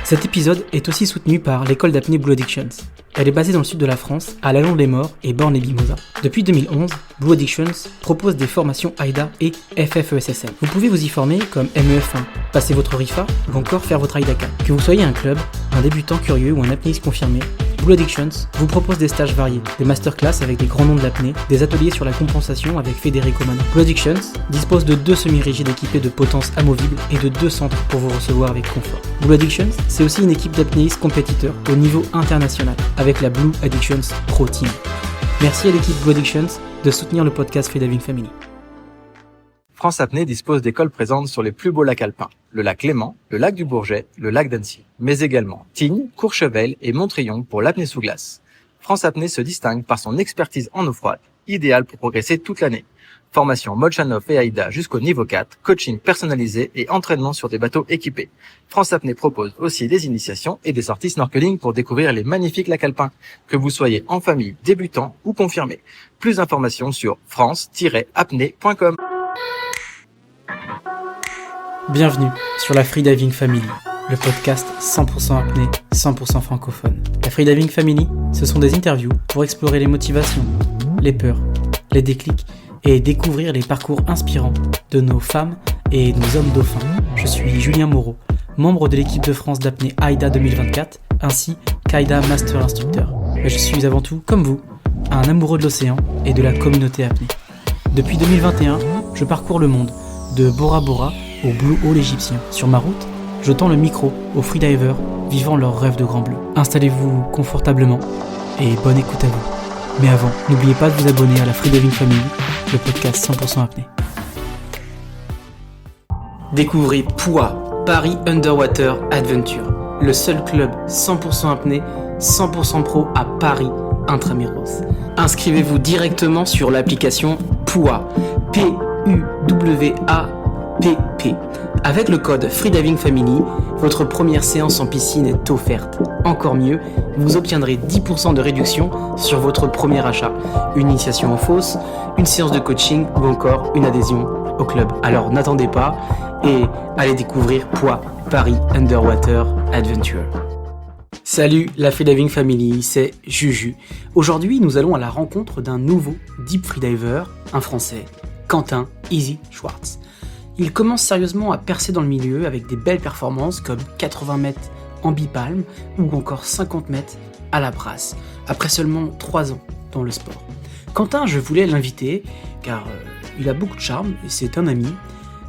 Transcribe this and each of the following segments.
Cet épisode est aussi soutenu par l'école d'apnée Blue Addictions. Elle est basée dans le sud de la France, à La Londe-les-Morts et Bornes-les-Mimosas. Depuis 2011, Blue Addictions propose des formations AIDA et FFESSM. Vous pouvez vous y former comme MEF1, passer votre RIFA ou encore faire votre AIDACA. Que vous soyez un club, un débutant curieux ou un apnéiste confirmé, Blue Addictions vous propose des stages variés, des masterclass avec des grands noms de l'apnée, des ateliers sur la compensation avec Federico Mano. Blue Addictions dispose de 2 semi-rigides équipés de potence amovible et de 2 centres pour vous recevoir avec confort. Blue Addictions, c'est aussi une équipe d'apnéistes compétiteurs au niveau international, avec la Blue Addictions Pro Team. Merci à l'équipe Blue Addictions de soutenir le podcast Freediving Family. France Apnée dispose d'écoles présentes sur les plus beaux lacs alpins, le lac Léman, le lac du Bourget, le lac d'Annecy, mais également Tignes, Courchevel et Montriond pour l'apnée sous glace. France Apnée se distingue par son expertise en eau froide, idéale pour progresser toute l'année. Formation Molchanov et AIDA jusqu'au niveau 4, coaching personnalisé et entraînement sur des bateaux équipés. France Apnée propose aussi des initiations et des sorties snorkeling pour découvrir les magnifiques lacs alpins, que vous soyez en famille, débutant ou confirmé. Plus d'informations sur france-apnée.com. Bienvenue sur la Freediving Family, le podcast 100% apnée, 100% francophone. La Freediving Family, ce sont des interviews pour explorer les motivations, les peurs, les déclics et découvrir les parcours inspirants de nos femmes et nos hommes dauphins. Je suis Julien Moreau, membre de l'équipe de France d'apnée AIDA 2024, ainsi qu'AIDA Master Instructeur. Mais je suis avant tout, comme vous, un amoureux de l'océan et de la communauté apnée. Depuis 2021, je parcours le monde, de Bora Bora au Blue Hole égyptien. Sur ma route, je tends le micro aux freedivers vivant leur rêve de grand bleu. Installez-vous confortablement et bonne écoute à vous. Mais avant, n'oubliez pas de vous abonner à la Freediving Family, le podcast 100% apnée. Découvrez POA, Paris Underwater Adventure, le seul club 100% apnée, 100% pro à Paris intramuros. Inscrivez-vous directement sur l'application POA, PUWAPP. Avec le code Freediving Family, votre première séance en piscine est offerte. Encore mieux, vous obtiendrez 10% de réduction sur votre premier achat, une initiation en fosse, une séance de coaching ou encore une adhésion au club. Alors n'attendez pas et allez découvrir POA, Paris Underwater Adventure. Salut la Freediving Family, c'est Juju. Aujourd'hui, nous allons à la rencontre d'un nouveau deep freediver, un Français, Quentin Easy Schwartz. Il commence sérieusement à percer dans le milieu avec des belles performances comme 80 mètres en bipalme ou encore 50 mètres à la brasse, après seulement 3 ans dans le sport. Quentin, je voulais l'inviter car il a beaucoup de charme et c'est un ami.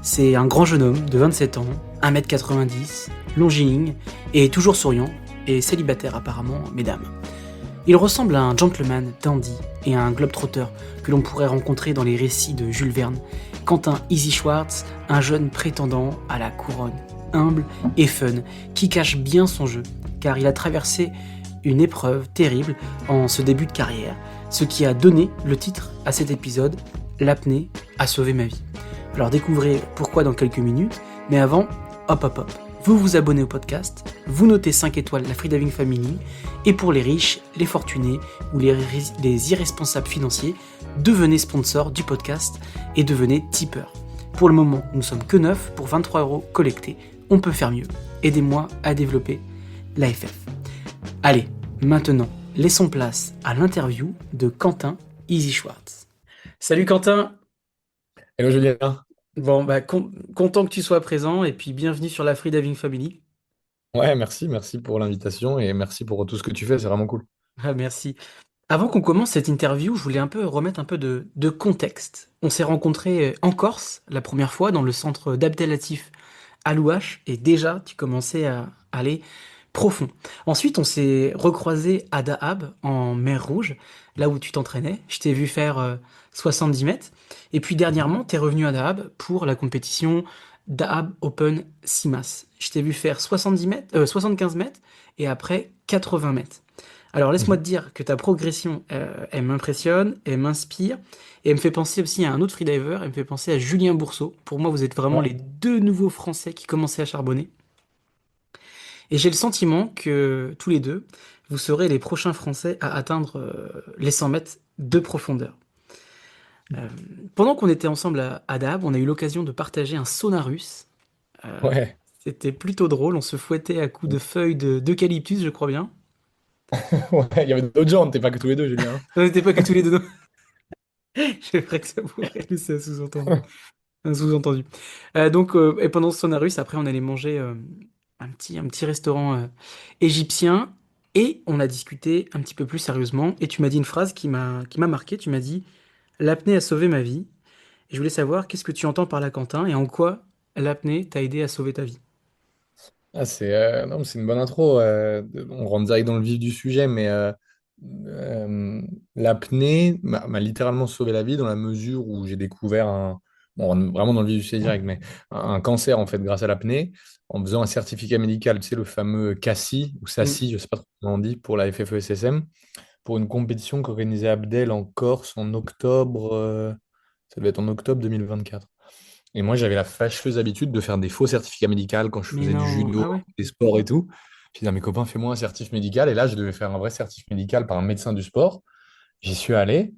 C'est un grand jeune homme de 27 ans, 1m90, longiligne et toujours souriant et célibataire apparemment, mesdames. Il ressemble à un gentleman dandy et à un globetrotter que l'on pourrait rencontrer dans les récits de Jules Verne. Quentin Easy Schwartz, un jeune prétendant à la couronne, humble et fun, qui cache bien son jeu, car il a traversé une épreuve terrible en ce début de carrière, ce qui a donné le titre à cet épisode, L'apnée a sauvé ma vie. Alors découvrez pourquoi dans quelques minutes, mais avant, hop, vous vous abonnez au podcast, vous notez 5 étoiles la Freediving Family, et pour les riches, les fortunés ou les irresponsables financiers, devenez sponsor du podcast et devenez tipeur. Pour le moment, nous sommes que 9 pour 23 € collectés. On peut faire mieux. Aidez-moi à développer l'AFF. Allez, maintenant, laissons place à l'interview de Quentin Easy Schwartz. Salut Quentin. Hello Julien. Bon, content que tu sois présent et puis bienvenue sur la Freediving Family. Ouais, merci pour l'invitation et merci pour tout ce que tu fais, c'est vraiment cool. Ah, merci. Avant qu'on commence cette interview, je voulais remettre un peu de contexte. On s'est rencontrés en Corse la première fois dans le centre d'Abdelatif à Louache et déjà tu commençais à aller profond. Ensuite, on s'est recroisés à Dahab en mer Rouge, là où tu t'entraînais. Je t'ai vu faire 70 mètres. Et puis dernièrement, tu es revenu à Dahab pour la compétition Dahab Open CIMAS. Je t'ai vu faire 75 mètres et après 80 mètres. Alors laisse-moi te dire que ta progression, elle m'impressionne, elle m'inspire, et elle me fait penser aussi à un autre freediver, elle me fait penser à Julien Boursault. Pour moi, vous êtes vraiment les 2 nouveaux Français qui commençaient à charbonner. Et j'ai le sentiment que tous les 2, vous serez les prochains Français à atteindre les 100 mètres de profondeur. Pendant qu'on était ensemble à Dahab, on a eu l'occasion de partager un sauna russe. Ouais. C'était plutôt drôle. On se fouettait à coups de feuilles d'eucalyptus, je crois bien. Ouais, il y avait d'autres gens, on n'était pas que tous les deux, Julien. On n'était pas que tous les deux. J'ai vrai que ça pourrait laisser un sous-entendu. Un sous-entendu. Et pendant ce Sonarus, après, on allait manger un petit restaurant égyptien et on a discuté un petit peu plus sérieusement. Et tu m'as dit une phrase qui m'a marqué. Tu m'as dit, l'apnée a sauvé ma vie. Et je voulais savoir qu'est-ce que tu entends par là, Quentin, et en quoi l'apnée t'a aidé à sauver ta vie. Ah, non, mais c'est une bonne intro. On rentre direct dans le vif du sujet, mais euh, l'apnée m'a littéralement sauvé la vie dans la mesure où j'ai découvert bon, on rentre vraiment dans le vif du sujet direct, mais un cancer en fait grâce à l'apnée en faisant un certificat médical, tu sais, le fameux CACI ou Mm. SACI, je sais pas trop comment on dit, pour la FFESSM, pour une compétition qu'organisait Abdel en Corse en octobre, ça devait être en octobre 2024. Et moi, j'avais la fâcheuse habitude de faire des faux certificats médicaux quand je Mais faisais du non, judo, ah ouais. des sports et tout. J'ai dit à mes copains, fais-moi un certif médical. Et là, je devais faire un vrai certif médical par un médecin du sport. J'y suis allé.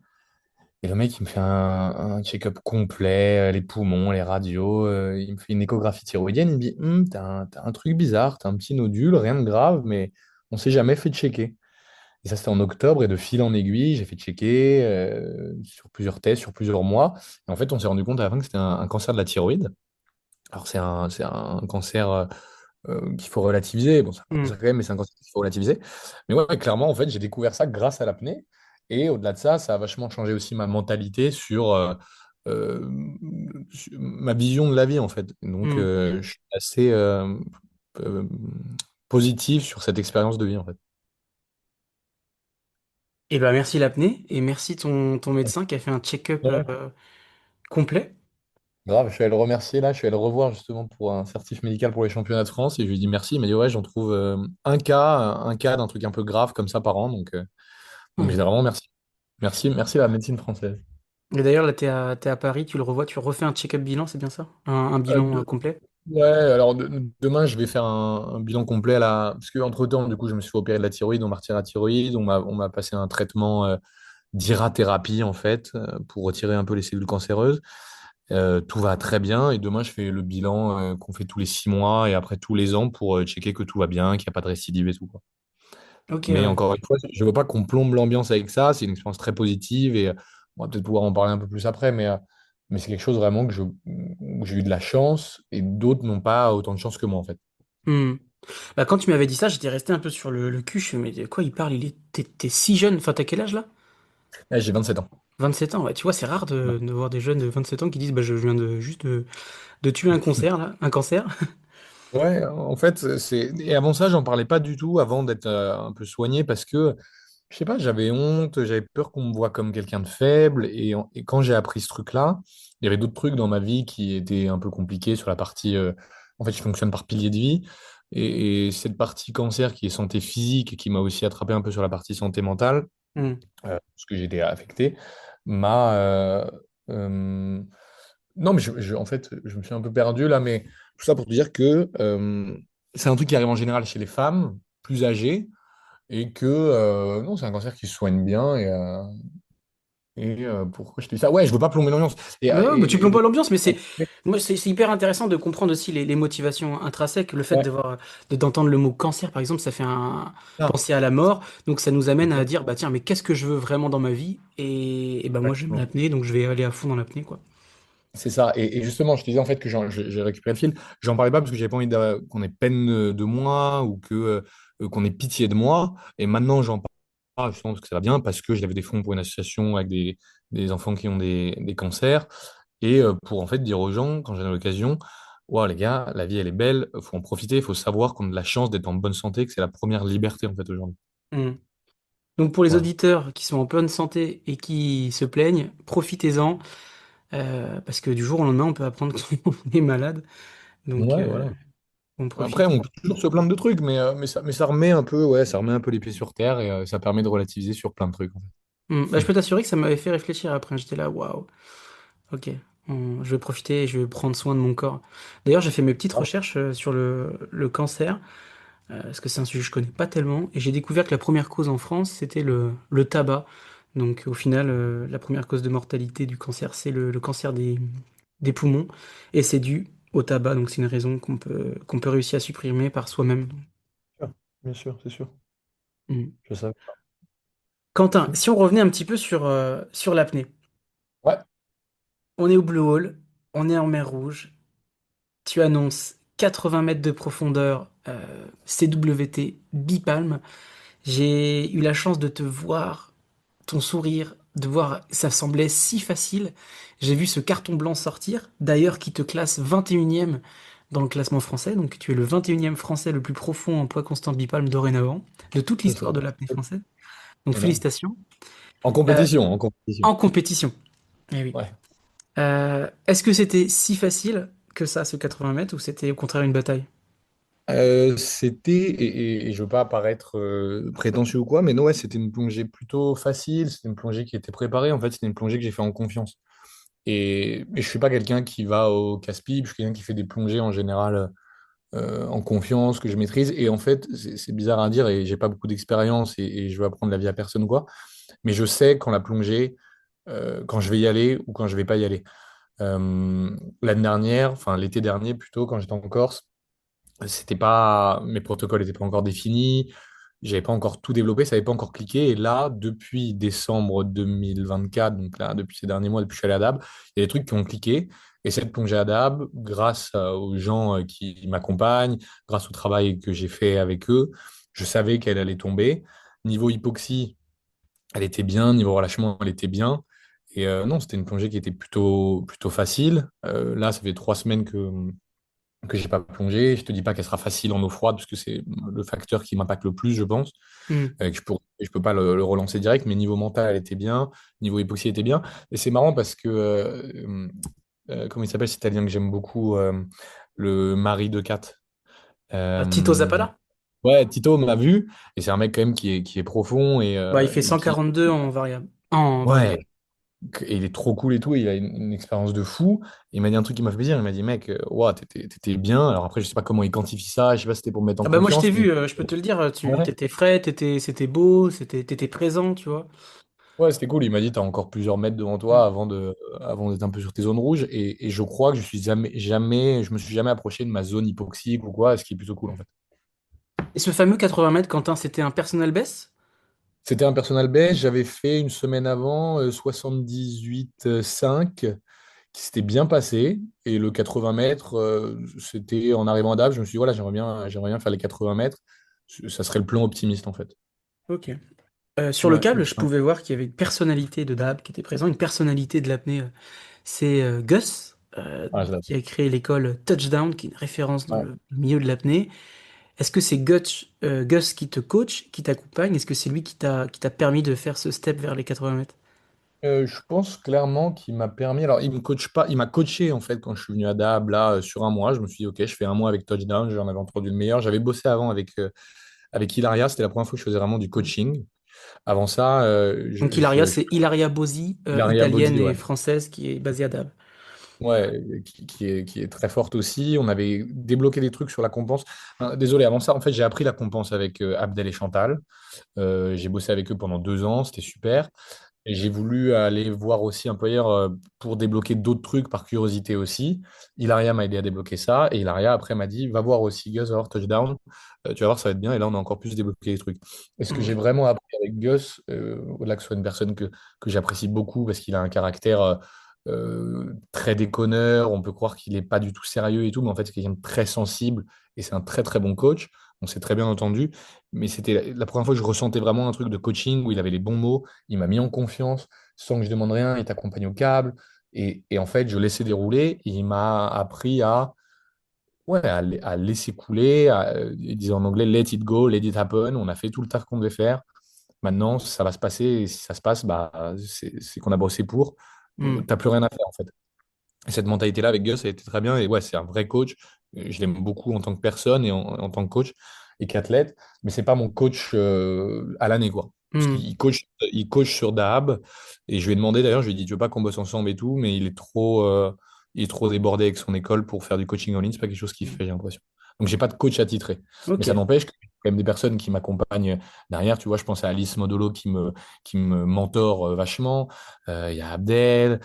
Et le mec, il me fait un check-up complet, les poumons, les radios. Il me fait une échographie thyroïdienne. Il me dit, t'as un truc bizarre, t'as un petit nodule, rien de grave, mais on s'est jamais fait checker. Et ça, c'était en octobre. Et de fil en aiguille, j'ai fait checker sur plusieurs tests, sur plusieurs mois. Et en fait, on s'est rendu compte à la fin que c'était un cancer de la thyroïde. Alors, c'est un cancer qu'il faut relativiser. Bon, c'est un Mm. cancer quand même, mais c'est un cancer qu'il faut relativiser. Mais ouais, clairement, en fait, j'ai découvert ça grâce à l'apnée. Et au-delà de ça, ça a vachement changé aussi ma mentalité euh, sur ma vision de la vie, en fait. Donc, Mm. je suis assez euh, positif sur cette expérience de vie, en fait. Eh ben merci l'apnée et merci ton médecin qui a fait un check-up Ouais. complet. Grave, je suis allé le remercier là, je suis allé le revoir justement pour un certif médical pour les championnats de France et je lui ai dit merci. Il m'a dit ouais, j'en trouve un cas d'un truc un peu grave comme ça par an. Donc j'ai Mm. dit vraiment merci. Merci à la médecine française. Et d'ailleurs, là, t'es à Paris, tu le revois, tu refais un check-up bilan, c'est bien ça? Un Euh, bilan de- complet? ouais, alors demain je vais faire un bilan complet là, parce qu'entre-temps, du coup, je me suis fait opérer de la thyroïde, on m'a retiré la thyroïde, on m'a passé un traitement d'irathérapie en fait, pour retirer un peu les cellules cancéreuses. Tout va très bien et demain je fais le bilan qu'on fait tous les 6 mois et après tous les ans pour checker que tout va bien, qu'il n'y a pas de récidive et tout, quoi. Ok, Mais ouais. encore une fois, je ne veux pas qu'on plombe l'ambiance avec ça. C'est une expérience très positive et on va peut-être pouvoir en parler un peu plus après, mais c'est quelque chose vraiment où j'ai eu de la chance et d'autres n'ont pas autant de chance que moi en fait. Mm. Bah, quand tu m'avais dit ça, j'étais resté un peu sur le cul. Je me mais de quoi il parle? T'es si jeune. Enfin, t'as quel âge là? J'ai 27 ans. 27 ans, ouais. Tu vois, c'est rare de voir des jeunes de 27 ans qui disent bah, je viens de tuer un concert, là. Un cancer. Ouais, en fait, et avant ça, j'en parlais pas du tout avant d'être un peu soigné parce que je sais pas, j'avais honte, j'avais peur qu'on me voit comme quelqu'un de faible. Et quand j'ai appris ce truc-là, il y avait d'autres trucs dans ma vie qui étaient un peu compliqués sur la partie. En fait, je fonctionne par pilier de vie. Et cette partie cancer qui est santé physique et qui m'a aussi attrapé un peu sur la partie santé mentale, Mm. parce que j'étais affecté, m'a. Euh, non, mais en fait, je me suis un peu perdu là, mais tout ça pour te dire que c'est un truc qui arrive en général chez les femmes plus âgées et que non, c'est un cancer qui se soigne bien. Et pourquoi je te dis ça? Ouais, je veux pas plomber l'ambiance. Et, Ouais, bah, tu plombes pas l'ambiance, mais ouais, moi, c'est hyper intéressant de comprendre aussi les motivations intrinsèques. Le fait d'entendre le mot cancer, par exemple, ça fait ah, penser à la mort. Donc, ça nous amène à dire, bah tiens, mais qu'est-ce que je veux vraiment dans ma vie? Et bah moi, j'aime exactement. l'apnée, donc je vais aller à fond dans l'apnée, quoi. C'est ça. Et justement, je te disais en fait que j'ai récupéré le fil. J'en parlais pas parce que j'avais pas envie qu'on ait peine de moi ou qu'on ait pitié de moi. Et maintenant, j'en parle justement parce que ça va bien, parce que j'avais des fonds pour une association avec des enfants qui ont des cancers. Et pour en fait dire aux gens, quand j'ai l'occasion, wow, les gars, la vie elle est belle, faut en profiter, il faut savoir qu'on a de la chance d'être en bonne santé, que c'est la première liberté en fait aujourd'hui. Hmm. Donc, pour les Voilà. auditeurs qui sont en bonne santé et qui se plaignent, profitez-en, parce que du jour au lendemain, on peut apprendre qu'on est malade. Donc, Ouais, voilà. on Après, profite. on peut toujours se plaindre de trucs, mais ça remet un peu, ouais, ça remet un peu les pieds sur terre et ça permet de relativiser sur plein de trucs, en Bah, fait. je peux t'assurer que ça m'avait fait réfléchir après. J'étais là, waouh. Ok, je vais profiter et je vais prendre soin de mon corps. D'ailleurs, j'ai fait mes petites recherches sur le cancer, parce que c'est un sujet que je connais pas tellement, et j'ai découvert que la première cause en France, c'était le tabac. Donc au final, la première cause de mortalité du cancer, c'est le cancer des poumons, et c'est dû au tabac, donc c'est une raison qu'on peut réussir à supprimer par soi-même. Ah, bien sûr, c'est sûr. Mm. Je savais. Quentin, Ok. si on revenait un petit peu sur l'apnée, Ouais. on est au Blue Hole, on est en mer Rouge, tu annonces 80 mètres de profondeur, CWT, bipalme. J'ai eu la chance de te voir, ton sourire, de voir, ça semblait si facile. J'ai vu ce carton blanc sortir, d'ailleurs qui te classe 21e dans le classement français, donc tu es le 21e français le plus profond en poids constant bipalme dorénavant, de toute Ça, l'histoire de l'apnée française. Donc énorme. félicitations. En Euh, compétition, en compétition. en compétition. Eh oui. Ouais. Est-ce que c'était si facile que ça, ce 80 mètres, ou c'était au contraire une bataille? C'était, et je veux pas paraître prétentieux ou quoi, mais non, ouais, c'était une plongée plutôt facile, c'était une plongée qui était préparée, en fait, c'était une plongée que j'ai fait en confiance. Et je suis pas quelqu'un qui va au casse-pipe, je suis quelqu'un qui fait des plongées en général en confiance, que je maîtrise. Et en fait, c'est bizarre à dire et j'ai pas beaucoup d'expérience et je veux apprendre la vie à personne ou quoi, mais je sais quand la plongée, quand je vais y aller ou quand je vais pas y aller. L'année dernière, enfin l'été dernier plutôt, quand j'étais en Corse, c'était pas, mes protocoles n'étaient pas encore définis, j'avais pas encore tout développé, ça n'avait pas encore cliqué. Et là, depuis décembre 2024, donc là, depuis ces derniers mois, depuis que je suis allé à DAB, il y a des trucs qui ont cliqué. Et cette plongée à DAB, grâce aux gens qui m'accompagnent, grâce au travail que j'ai fait avec eux, je savais qu'elle allait tomber. Niveau hypoxie, elle était bien. Niveau relâchement, elle était bien. Et non, c'était une plongée qui était plutôt facile. Là, ça fait 3 semaines que j'ai pas plongé. Je te dis pas qu'elle sera facile en eau froide, parce que c'est le facteur qui m'impacte le plus, je pense. Hmm. Je peux pas le relancer direct, mais niveau mental, elle était bien. Niveau hypoxie, elle était bien. Et c'est marrant parce que, comment il s'appelle cet Italien que j'aime beaucoup, le mari de Kat. Tito Euh, Zappala? ouais, Tito m'a vu, et c'est un mec quand même qui est profond Bah, il fait et qui, 142 en variable. En variable. ouais, et il est trop cool et tout, et il a une expérience de fou. Il m'a dit un truc qui m'a fait plaisir, il m'a dit, mec, ouah, t'étais bien. Alors après, je sais pas comment il quantifie ça, je sais pas si c'était pour me mettre en Ah bah moi je t'ai confiance, mais vu, je peux te le dire, tu ouais, t'étais frais, c'était beau, t'étais présent, tu vois. ouais, c'était cool. Il m'a dit, t'as encore plusieurs mètres devant toi Hmm. avant d'être un peu sur tes zones rouges. Et je crois que je me suis jamais approché de ma zone hypoxique ou quoi, ce qui est plutôt cool en fait. Et ce fameux 80 mètres, Quentin, c'était un personnel best? C'était un personal best. J'avais fait une semaine avant 78,5 qui s'était bien passé. Et le 80 mètres, c'était en arrivant à Dab. Je me suis dit, voilà, j'aimerais bien faire les 80 mètres. Ça serait le plan optimiste en fait. Ok. Sur le Ouais. câble, je pouvais voir qu'il y avait une personnalité de Dab qui était présente, une personnalité de l'apnée. C'est Gus, Ah, je qui a créé l'école Touchdown, qui est une référence dans ouais. le milieu de l'apnée. Est-ce que c'est Gus qui te coach, qui t'accompagne? Est-ce que c'est lui qui t'a permis de faire ce step vers les 80 mètres? Je pense clairement qu'il m'a permis. Alors, il me coach pas, il m'a coaché en fait quand je suis venu à Dab là sur un mois. Je me suis dit, ok, je fais un mois avec Touchdown, j'en avais entendu le meilleur. J'avais bossé avant avec Hilaria, c'était la première fois que je faisais vraiment du coaching. Avant ça, Donc Hilaria, c'est Hilaria Bosi, Hilaria italienne Bozzi, et ouais. française, qui est basée à Dab. Ouais, qui est très forte aussi. On avait débloqué des trucs sur la compense. Désolé, avant ça, en fait, j'ai appris la compense avec Abdel et Chantal. J'ai bossé avec eux pendant 2 ans, c'était super. Et j'ai voulu aller voir aussi un peu ailleurs pour débloquer d'autres trucs par curiosité aussi. Hilaria m'a aidé à débloquer ça. Et Hilaria, après, m'a dit, va voir aussi Gus, va voir Touchdown. Tu vas voir, ça va être bien. Et là, on a encore plus débloqué les trucs. Et ce que j'ai Ok. vraiment appris avec Gus, au-delà que ce soit une personne que j'apprécie beaucoup parce qu'il a un caractère très déconneur, on peut croire qu'il n'est pas du tout sérieux et tout, mais en fait, c'est quelqu'un de très sensible et c'est un très très bon coach. On s'est très bien entendu, mais c'était la première fois que je ressentais vraiment un truc de coaching où il avait les bons mots, il m'a mis en confiance sans que je demande rien, il t'accompagne au câble et en fait, je laissais dérouler et il m'a appris ouais, à laisser couler, il disait en anglais let it go, let it happen. On a fait tout le taf qu'on devait faire. Maintenant, ça va se passer et si ça se passe, bah, c'est qu'on a bossé pour. Hmm. T'as plus rien à faire en fait. Et cette mentalité-là avec Gus, ça a été très bien. Et ouais, c'est un vrai coach. Je l'aime beaucoup en tant que personne et en tant que coach et qu'athlète. Mais c'est pas mon coach à l'année, quoi. Parce Hmm. il coach sur Dahab. Et je lui ai demandé d'ailleurs, je lui ai dit, tu veux pas qu'on bosse ensemble et tout, mais il est trop débordé avec son école pour faire du coaching en ligne. C'est pas quelque chose qu'il fait, j'ai l'impression. Donc j'ai pas de coach attitré. Mais Ok. ça n'empêche que j'ai quand même des personnes qui m'accompagnent derrière. Tu vois, je pense à Alice Modolo qui me mentor vachement. Il y a Abdel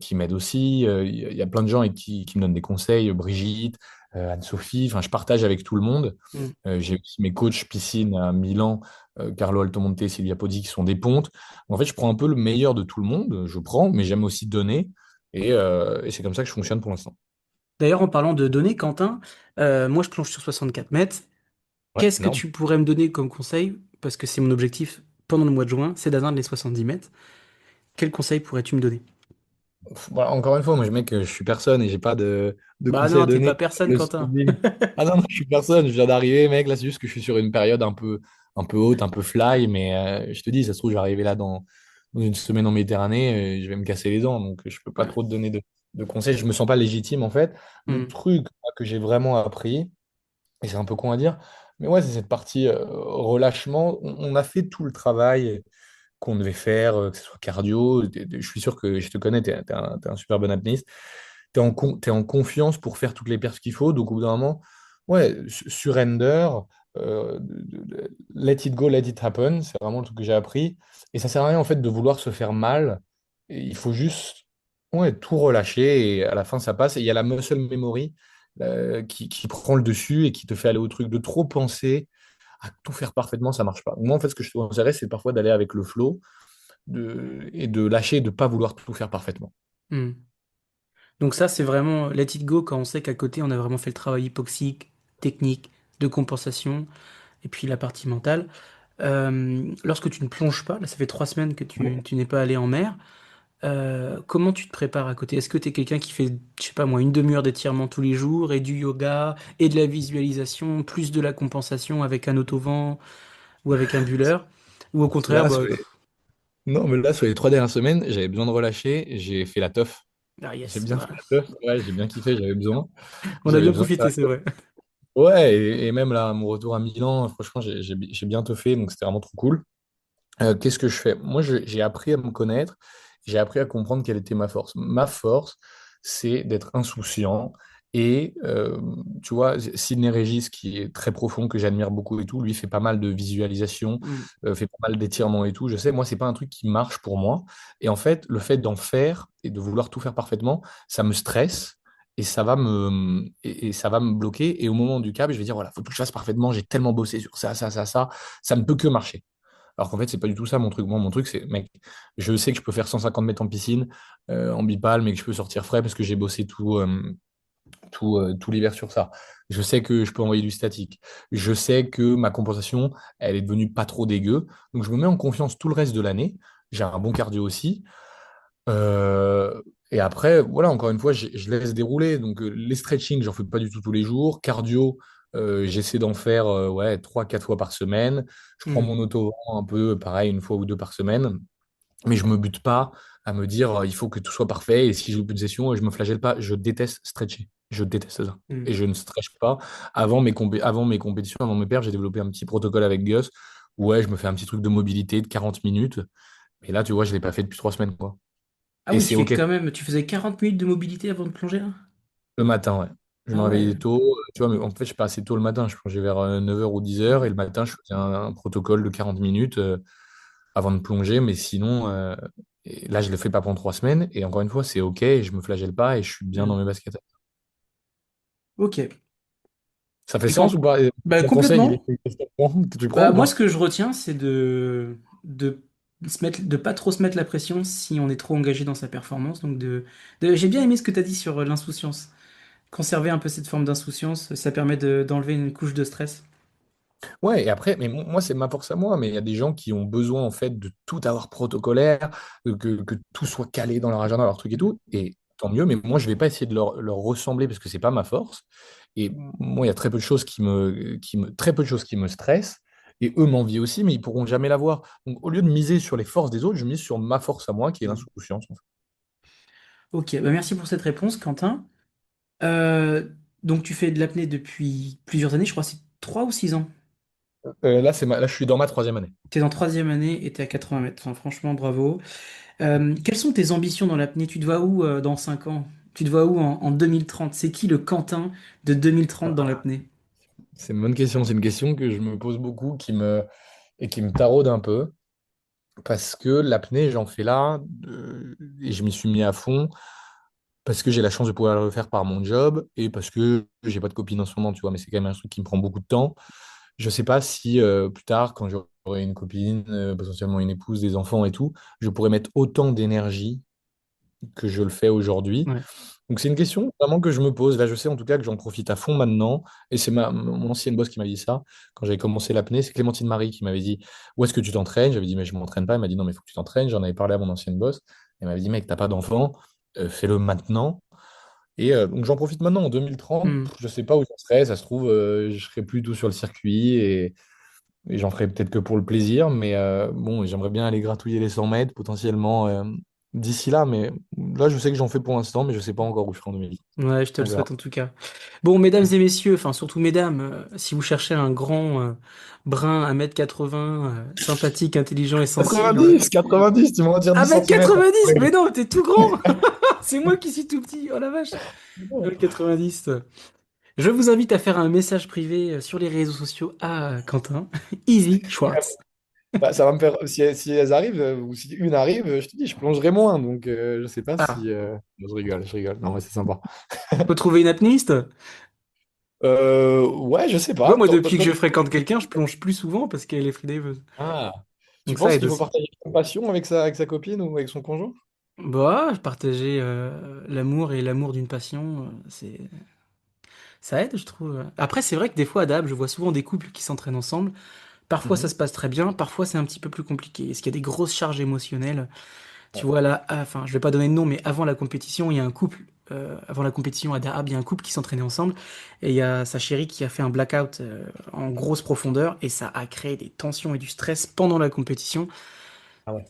qui m'aide aussi. Il y a plein de gens qui me donnent des conseils. Brigitte, Anne-Sophie. Enfin, je partage avec tout le monde. Mm. J'ai aussi mes coachs piscine à Milan, Carlo Altomonte et Silvia Podi qui sont des pontes. En fait, je prends un peu le meilleur de tout le monde. Je prends, mais j'aime aussi donner. Et c'est comme ça que je fonctionne pour l'instant. D'ailleurs, en parlant de données, Quentin, moi je plonge sur 64 mètres. Ouais, Qu'est-ce que énorme. tu pourrais me donner comme conseil? Parce que c'est mon objectif pendant le mois de juin, c'est d'atteindre les 70 mètres. Quel conseil pourrais-tu me donner? Voilà, encore une fois, moi, mec, je suis personne et j'ai pas de Bah conseils à non, t'es donner. pas personne, Le Quentin. suivi. Ah non, non, je suis personne, je viens d'arriver, mec. Là, c'est juste que je suis sur une période un peu haute, un peu fly, mais je te dis, ça se trouve, je vais arriver là dans une semaine en Méditerranée et je vais me casser les dents. Donc, je peux pas Ouais. trop te donner de conseils. Je me sens pas légitime, en fait. Le Hmm. truc moi, que j'ai vraiment appris, et c'est un peu con à dire, mais ouais, c'est cette partie relâchement. On a fait tout le travail qu'on devait faire, que ce soit cardio. Je suis sûr que je te connais, t'es un super bon apnéiste. T'es en confiance pour faire toutes les perfs qu'il faut. Donc, au bout d'un moment, ouais, surrender, let it go, let it happen. C'est vraiment le truc que j'ai appris. Et ça sert à rien, en fait, de vouloir se faire mal. Et il faut juste ouais, tout relâcher et à la fin, ça passe. Et il y a la muscle memory qui prend le dessus et qui te fait aller au truc de trop penser à tout faire parfaitement, ça marche pas. Moi, en fait, ce que je te conseillerais, c'est parfois d'aller avec le flow et de lâcher, de pas vouloir tout faire parfaitement. Hmm. Donc ça, c'est vraiment let it go quand on sait qu'à côté, on a vraiment fait le travail hypoxique, technique, de compensation, et puis la partie mentale. Lorsque tu ne plonges pas, là, ça fait 3 semaines que tu n'es pas allé en mer. Comment tu te prépares à côté? Est-ce que tu es quelqu'un qui fait, je sais pas moi, une demi-heure d'étirement tous les jours et du yoga et de la visualisation, plus de la compensation avec un autovent ou avec un bulleur? Ou au contraire, Là, bah, non, mais là, sur les 3 dernières semaines, j'avais besoin de relâcher. J'ai fait la teuf. ah J'ai yes, bien fait voilà. la teuf. Ouais, j'ai bien kiffé, j'avais besoin. On a J'avais bien besoin de faire profité, c'est la teuf. vrai. Ouais, et même là, mon retour à Milan, franchement, j'ai bien teufé, donc c'était vraiment trop cool. Qu'est-ce que je fais? Moi, j'ai appris à me connaître, j'ai appris à comprendre quelle était ma force. Ma force, c'est d'être insouciant. Et tu vois, Sidney Régis, qui est très profond, que j'admire beaucoup et tout, lui fait pas mal de visualisation, Hmm, fait pas mal d'étirements et tout. Je sais, moi, c'est pas un truc qui marche pour moi. Et en fait, le fait d'en faire et de vouloir tout faire parfaitement, ça me stresse. Et ça va me bloquer. Et au moment du câble, je vais dire, voilà, faut que je fasse parfaitement. J'ai tellement bossé sur ça, ça, ça, ça. Ça ne peut que marcher. Alors qu'en fait, c'est pas du tout ça mon truc. Moi, mon truc, c'est, mec, je sais que je peux faire 150 mètres en piscine, en bipale, mais que je peux sortir frais parce que j'ai bossé tout l'hiver sur ça. Je sais que je peux envoyer du statique. Je sais que ma compensation, elle est devenue pas trop dégueu. Donc, je me mets en confiance tout le reste de l'année. J'ai un bon cardio aussi. Et après, voilà, encore une fois, je laisse dérouler. Donc, les stretching, j'en fais pas du tout tous les jours. Cardio, j'essaie d'en faire ouais, 3, 4 fois par semaine. Je prends hmm, mon auto un peu, pareil, une fois ou deux par semaine. Mais je me bute pas à me dire il faut que tout soit parfait. Et si je loupe une session, je me flagelle pas. Je déteste stretcher. Je déteste ça. hmm. Et je ne stretch pas. Avant mes compétitions, avant mes perfs, j'ai développé un petit protocole avec Gus. Ouais, je me fais un petit truc de mobilité de 40 minutes. Et là, tu vois, je l'ai pas fait depuis 3 semaines, quoi. Ah Et oui, tu c'est fais OK. quand même, tu faisais 40 minutes de mobilité avant de plonger là? Le matin, ouais. Je me Ah ouais. réveillais tôt. Tu vois, mais en fait, je suis pas assez tôt le matin. Je plongeais vers 9h ou 10h. Et Hmm. le matin, je faisais un protocole de 40 minutes avant de plonger. Mais sinon, et là, je le fais pas pendant 3 semaines. Et encore une fois, c'est OK. Et je me flagelle pas et je suis bien Hmm. dans mes baskets. Ok. Ça fait Et sens quand... ou pas? Bah Mon conseil, complètement. que tu prends Bah ou moi ce pas? que je retiens c'est de pas trop se mettre la pression si on est trop engagé dans sa performance. Donc j'ai bien aimé ce que tu as dit sur l'insouciance. Conserver un peu cette forme d'insouciance, ça permet d'enlever une couche de stress. Ouais, et après, mais moi, c'est ma force à moi, mais il y a des gens qui ont besoin, en fait, de tout avoir protocolaire, que tout soit calé dans leur agenda, leur truc et tout, et tant mieux, mais moi, je vais pas essayer de leur ressembler parce que c'est pas ma force. Et moi, il y a très peu de choses très peu de choses qui me stressent, et eux m'envient aussi, mais ils pourront jamais l'avoir. Donc, au lieu de miser sur les forces des autres, je mise sur ma force à moi, qui est Mm. l'insouciance, en fait. Ok, bah merci pour cette réponse, Quentin. Euh, donc tu fais de l'apnée depuis plusieurs années, je crois que c'est 3 ou 6 ans. Là, je suis dans ma troisième année. Tu es en troisième année et tu es à 80 mètres. Enfin, franchement, bravo. Quelles sont tes ambitions dans l'apnée? Tu te vois où dans 5 ans? Tu te vois où en 2030? C'est qui le Quentin de 2030 dans l'apnée? C'est une bonne question. C'est une question que je me pose beaucoup et qui me taraude un peu. Parce que l'apnée, j'en fais là et je m'y suis mis à fond parce que j'ai la chance de pouvoir le faire par mon job et parce que j'ai pas de copine en ce moment, tu vois. Mais c'est quand même un truc qui me prend beaucoup de temps. Je sais pas si plus tard, quand j'aurai une copine, potentiellement une épouse, des enfants et tout, je pourrais mettre autant d'énergie que je le fais aujourd'hui. Ouais. Donc c'est une question vraiment que je me pose. Là, je sais en tout cas que j'en profite à fond maintenant. Et c'est mon ancienne boss qui m'a dit ça quand j'avais commencé l'apnée. C'est Clémentine Marie qui m'avait dit, où est-ce que tu t'entraînes? J'avais dit, mais je ne m'entraîne pas. Elle m'a dit, non, mais il faut que tu t'entraînes. J'en avais parlé à mon ancienne boss. Elle m'avait dit, mec, t'as pas d'enfant, fais-le maintenant. Et donc j'en profite maintenant en 2030. Hmm. Je sais pas où ça serait. Ça se trouve, je serai plus tout sur le circuit et j'en ferai peut-être que pour le plaisir. Mais bon, j'aimerais bien aller gratouiller les 100 mètres potentiellement d'ici là. Mais là, je sais que j'en fais pour l'instant, mais je sais pas encore où je serai en 2030. Ouais, je te le On verra. souhaite en tout cas. Bon, mesdames et messieurs, enfin surtout mesdames, si vous cherchez un grand brun 1,80 m, sympathique, intelligent et sensible, 90, tu m'en dire 10 centimètres. 1,90 m! Mais non, t'es tout grand! C'est moi qui suis tout petit, oh la vache! 1,90 m. Je vous invite à faire un message privé sur les réseaux sociaux à Quentin, Easy Schwartz. Bah, ça va me faire. Si elles arrivent, ou si une arrive, je te dis, je plongerai moins. Donc, je sais pas Ah, si. Je rigole, je rigole. Non, mais c'est sympa. faut trouver une apnéiste? Ouais, je sais Ouais, pas. moi depuis que je fréquente quelqu'un, je plonge plus souvent parce qu'elle est freediveuse. Ah. Tu Donc ça penses aide qu'il faut aussi. partager une passion avec sa copine ou avec son conjoint? Bah, partager l'amour et l'amour d'une passion, ça aide, je trouve. Après, c'est vrai que des fois, à Dab, je vois souvent des couples qui s'entraînent ensemble. Parfois, ça Mhm. se passe très bien, parfois, c'est un petit peu plus compliqué. Est-ce qu'il y a des grosses charges émotionnelles? Tu vois, là, enfin, je vais pas donner de nom, mais avant la compétition, il y a un couple, avant la compétition à Dahab, il y a un couple qui s'entraînait ensemble, et il y a sa chérie qui a fait un blackout en grosse profondeur, et ça a créé des tensions et du stress pendant la compétition. Ah ouais.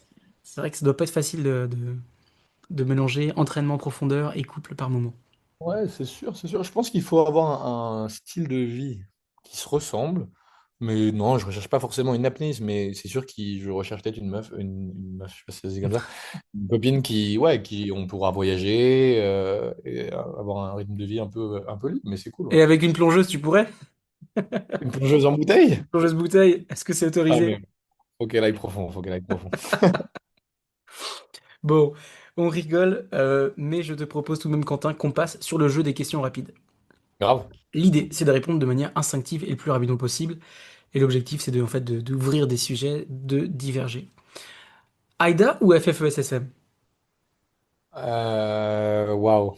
C'est vrai que ça doit pas être facile de mélanger entraînement profondeur et couple par moment. Ouais, c'est sûr, c'est sûr. Je pense qu'il faut avoir un style de vie qui se ressemble. Mais non, je recherche pas forcément une apnéiste, mais c'est sûr que je recherche peut-être une meuf, je sais pas si c'est comme ça, une copine qui, ouais, qui on pourra voyager et avoir un rythme de vie un peu libre, mais c'est cool, ouais. Et avec une plongeuse, tu pourrais? Une plongeuse en bouteille? Plongeuse bouteille, est-ce que c'est Ah, autorisé? mais faut qu'elle aille profond, faut qu'elle aille profond. Bon, on rigole, mais je te propose tout de même, Quentin, qu'on passe sur le jeu des questions rapides. Grave. L'idée, c'est de répondre de manière instinctive et le plus rapidement possible. Et l'objectif, c'est en fait, d'ouvrir des sujets, de diverger. AIDA ou FFESSM? Waouh.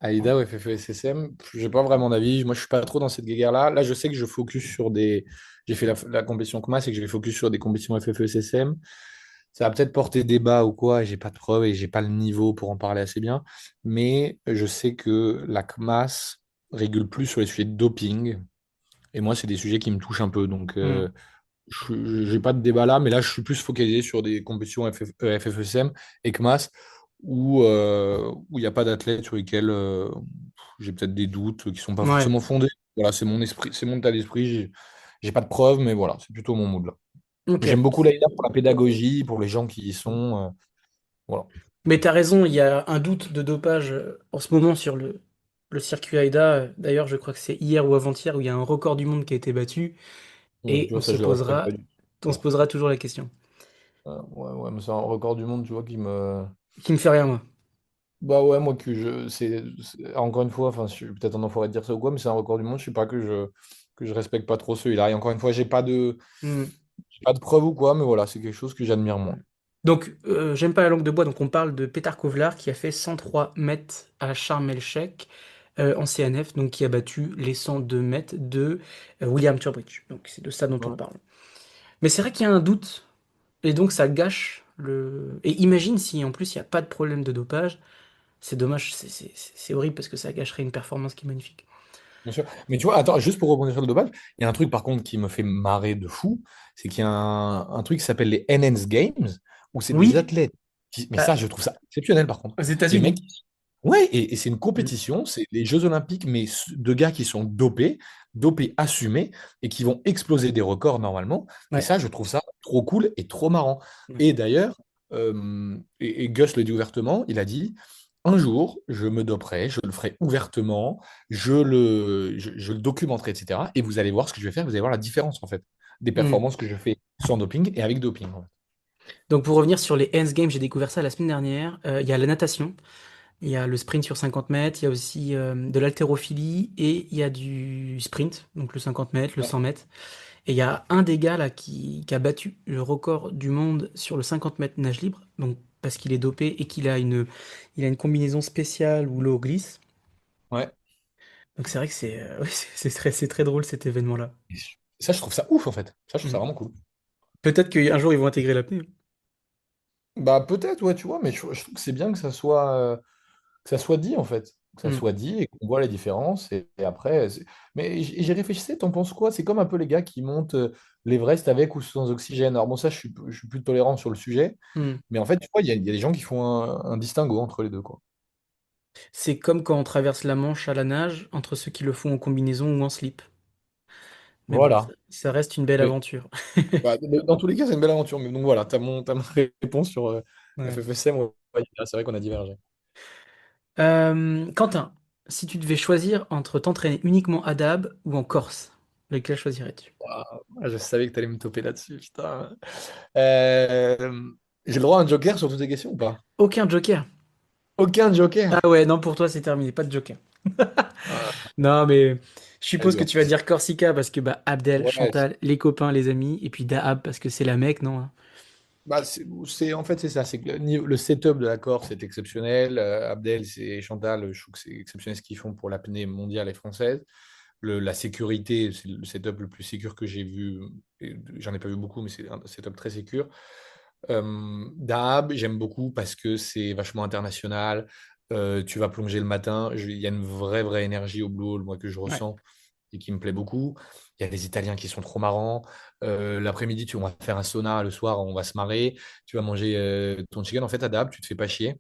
AIDA ou FFESSM, j'ai pas vraiment d'avis. Moi, je suis pas trop dans cette guéguerre-là. Là, je sais que je focus sur des. J'ai fait la compétition CMAS et que je vais focus sur des compétitions FFESSM. Ça va peut-être porter débat ou quoi, et j'ai pas de preuves et j'ai pas le niveau pour en parler assez bien. Mais je sais que la CMAS régule plus sur les sujets de doping. Et moi, c'est des sujets qui me touchent un peu. Donc, Hmm. j'ai pas de débat là, mais là, je suis plus focalisé sur des compétitions FFESM et CMAS où il n'y a pas d'athlètes sur lesquels j'ai peut-être des doutes qui sont pas Ouais, forcément fondés. Voilà, c'est mon esprit, c'est mon état d'esprit. J'ai pas de preuves, mais voilà, c'est plutôt mon mood là. ok. J'aime beaucoup l'AIDA pour la pédagogie, pour les gens qui y sont. Voilà. Mais t'as raison, il y a un doute de dopage en ce moment sur le circuit AIDA. D'ailleurs, je crois que c'est hier ou avant-hier où il y a un record du monde qui a été battu. Ouais, Et tu vois, ça, je le respecte pas du on se tout. posera toujours la question. Ouais, ouais, mais c'est un record du monde, tu vois, qui me. Qui me fait rien, moi. Bah ouais, moi que encore une fois, enfin je suis peut-être un enfoiré de dire ça ou quoi, mais c'est un record du monde, je sais pas que je respecte pas trop celui-là. Et encore une fois, Hmm. j'ai pas de preuve ou quoi, mais voilà, c'est quelque chose que j'admire moins. Donc, j'aime pas la langue de bois, donc on parle de Petar Kovlar qui a fait 103 mètres à Sharm el-Sheikh en CNF, donc qui a battu les 102 mètres de William Turbridge. Donc c'est de ça dont on Ouais. parle. Mais c'est vrai qu'il y a un doute, et donc ça gâche le... Et imagine si en plus il n'y a pas de problème de dopage, c'est dommage, c'est horrible parce que ça gâcherait une performance qui est magnifique. Bien sûr. Mais tu vois, attends, juste pour rebondir sur le dopage, il y a un truc par contre qui me fait marrer de fou, c'est qu'il y a un truc qui s'appelle les NS Games, où c'est des Oui, athlètes. Mais euh, ça, je trouve ça exceptionnel par contre. aux Des mecs. États-Unis. Ouais, et c'est une Mm. compétition, c'est les Jeux Olympiques, mais de gars qui sont dopés, dopés assumés, et qui vont exploser des records normalement. Et Ouais. ça, je trouve ça trop cool et trop marrant. Ouais. Et d'ailleurs, et Gus le dit ouvertement, il a dit. un jour, je me doperai, je le ferai ouvertement, je le documenterai, etc. Et vous allez voir ce que je vais faire, vous allez voir la différence, en fait, des Hmm. performances que je fais sans doping et avec doping, en fait. Donc pour revenir sur les Hands Games, j'ai découvert ça la semaine dernière. Il y a la natation, il y a le sprint sur 50 mètres, il y a aussi de l'haltérophilie et il y a du sprint, donc le 50 mètres, le Ouais. 100 mètres. Et il y a un des gars là qui a battu le record du monde sur le 50 mètres nage libre, donc parce qu'il est dopé et il a une combinaison spéciale où l'eau glisse. Ouais. Donc c'est vrai que ouais, c'est très drôle cet événement-là. Et ça, je trouve ça ouf, en fait. Ça, je trouve ça Mhm. vraiment cool. Peut-être qu'un jour ils vont intégrer l'apnée. Bah, peut-être, ouais, tu vois, mais je trouve que c'est bien que ça soit dit, en fait. Que ça Hmm. soit dit et qu'on voit les différences. Et après, mais j'y réfléchissais, t'en penses quoi? C'est comme un peu les gars qui montent l'Everest avec ou sans oxygène. Alors, bon, ça, je suis plus tolérant sur le sujet. Hmm. Mais en fait, tu vois, il y a des gens qui font un distinguo entre les deux, quoi. C'est comme quand on traverse la Manche à la nage entre ceux qui le font en combinaison ou en slip. Mais bon, Voilà. ça reste une belle Mais aventure. bah, dans tous les cas, c'est une belle aventure. Mais donc voilà, t'as mon réponse sur Ouais. FFSM. Ouais, c'est vrai qu'on a divergé. Quentin, si tu devais choisir entre t'entraîner uniquement à Dab ou en Corse, lequel choisirais-tu? Ah, je savais que t'allais me toper là-dessus, putain. J'ai le droit à un joker sur toutes ces questions ou pas? Aucun joker. Aucun joker. Ah ouais, non, pour toi c'est terminé, pas de joker. Ah, Non, mais je très suppose que dur. tu vas dire Corsica parce que bah, Abdel, Ouais, Chantal, les copains, les amis, et puis Dahab parce que c'est la Mecque, non? Hein. bah, en fait, c'est ça. C'est que le setup de la Corse est exceptionnel. Abdel et Chantal, je trouve que c'est exceptionnel ce qu'ils font pour l'apnée mondiale et française. La sécurité, c'est le setup le plus sécur que j'ai vu. Et j'en ai pas vu beaucoup, mais c'est un setup très sécur. Dahab, j'aime beaucoup parce que c'est vachement international. Tu vas plonger le matin. Il y a une vraie énergie au Blue Hole, moi, que je Ouais. ressens et qui me plaît beaucoup. Il y a des Italiens qui sont trop marrants. L'après-midi, on va faire un sauna. Le soir, on va se marrer. Tu vas manger ton chicken. En fait, à Dahab, tu te fais pas chier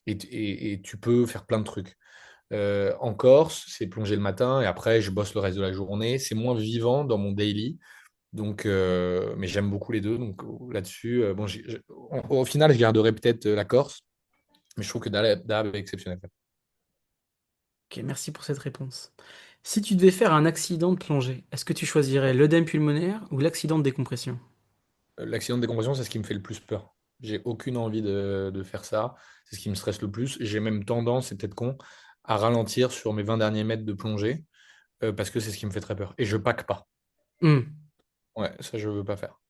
et tu peux faire plein de trucs. En Corse, c'est plonger le matin et après, je bosse le reste de la journée. C'est moins vivant dans mon daily. Donc, mais j'aime beaucoup les deux. Donc là-dessus, bon, au final, je garderai peut-être la Corse, mais je trouve que Dahab est exceptionnel. Ok, merci pour cette réponse. Si tu devais faire un accident de plongée, est-ce que tu choisirais l'œdème pulmonaire ou l'accident de décompression? L'accident de décompression, c'est ce qui me fait le plus peur. J'ai aucune envie de faire ça. C'est ce qui me stresse le plus. J'ai même tendance, c'est peut-être con, à ralentir sur mes 20 derniers mètres de plongée parce que c'est ce qui me fait très peur. Et je pack pas. Hmm. Ouais, ça, je veux pas faire.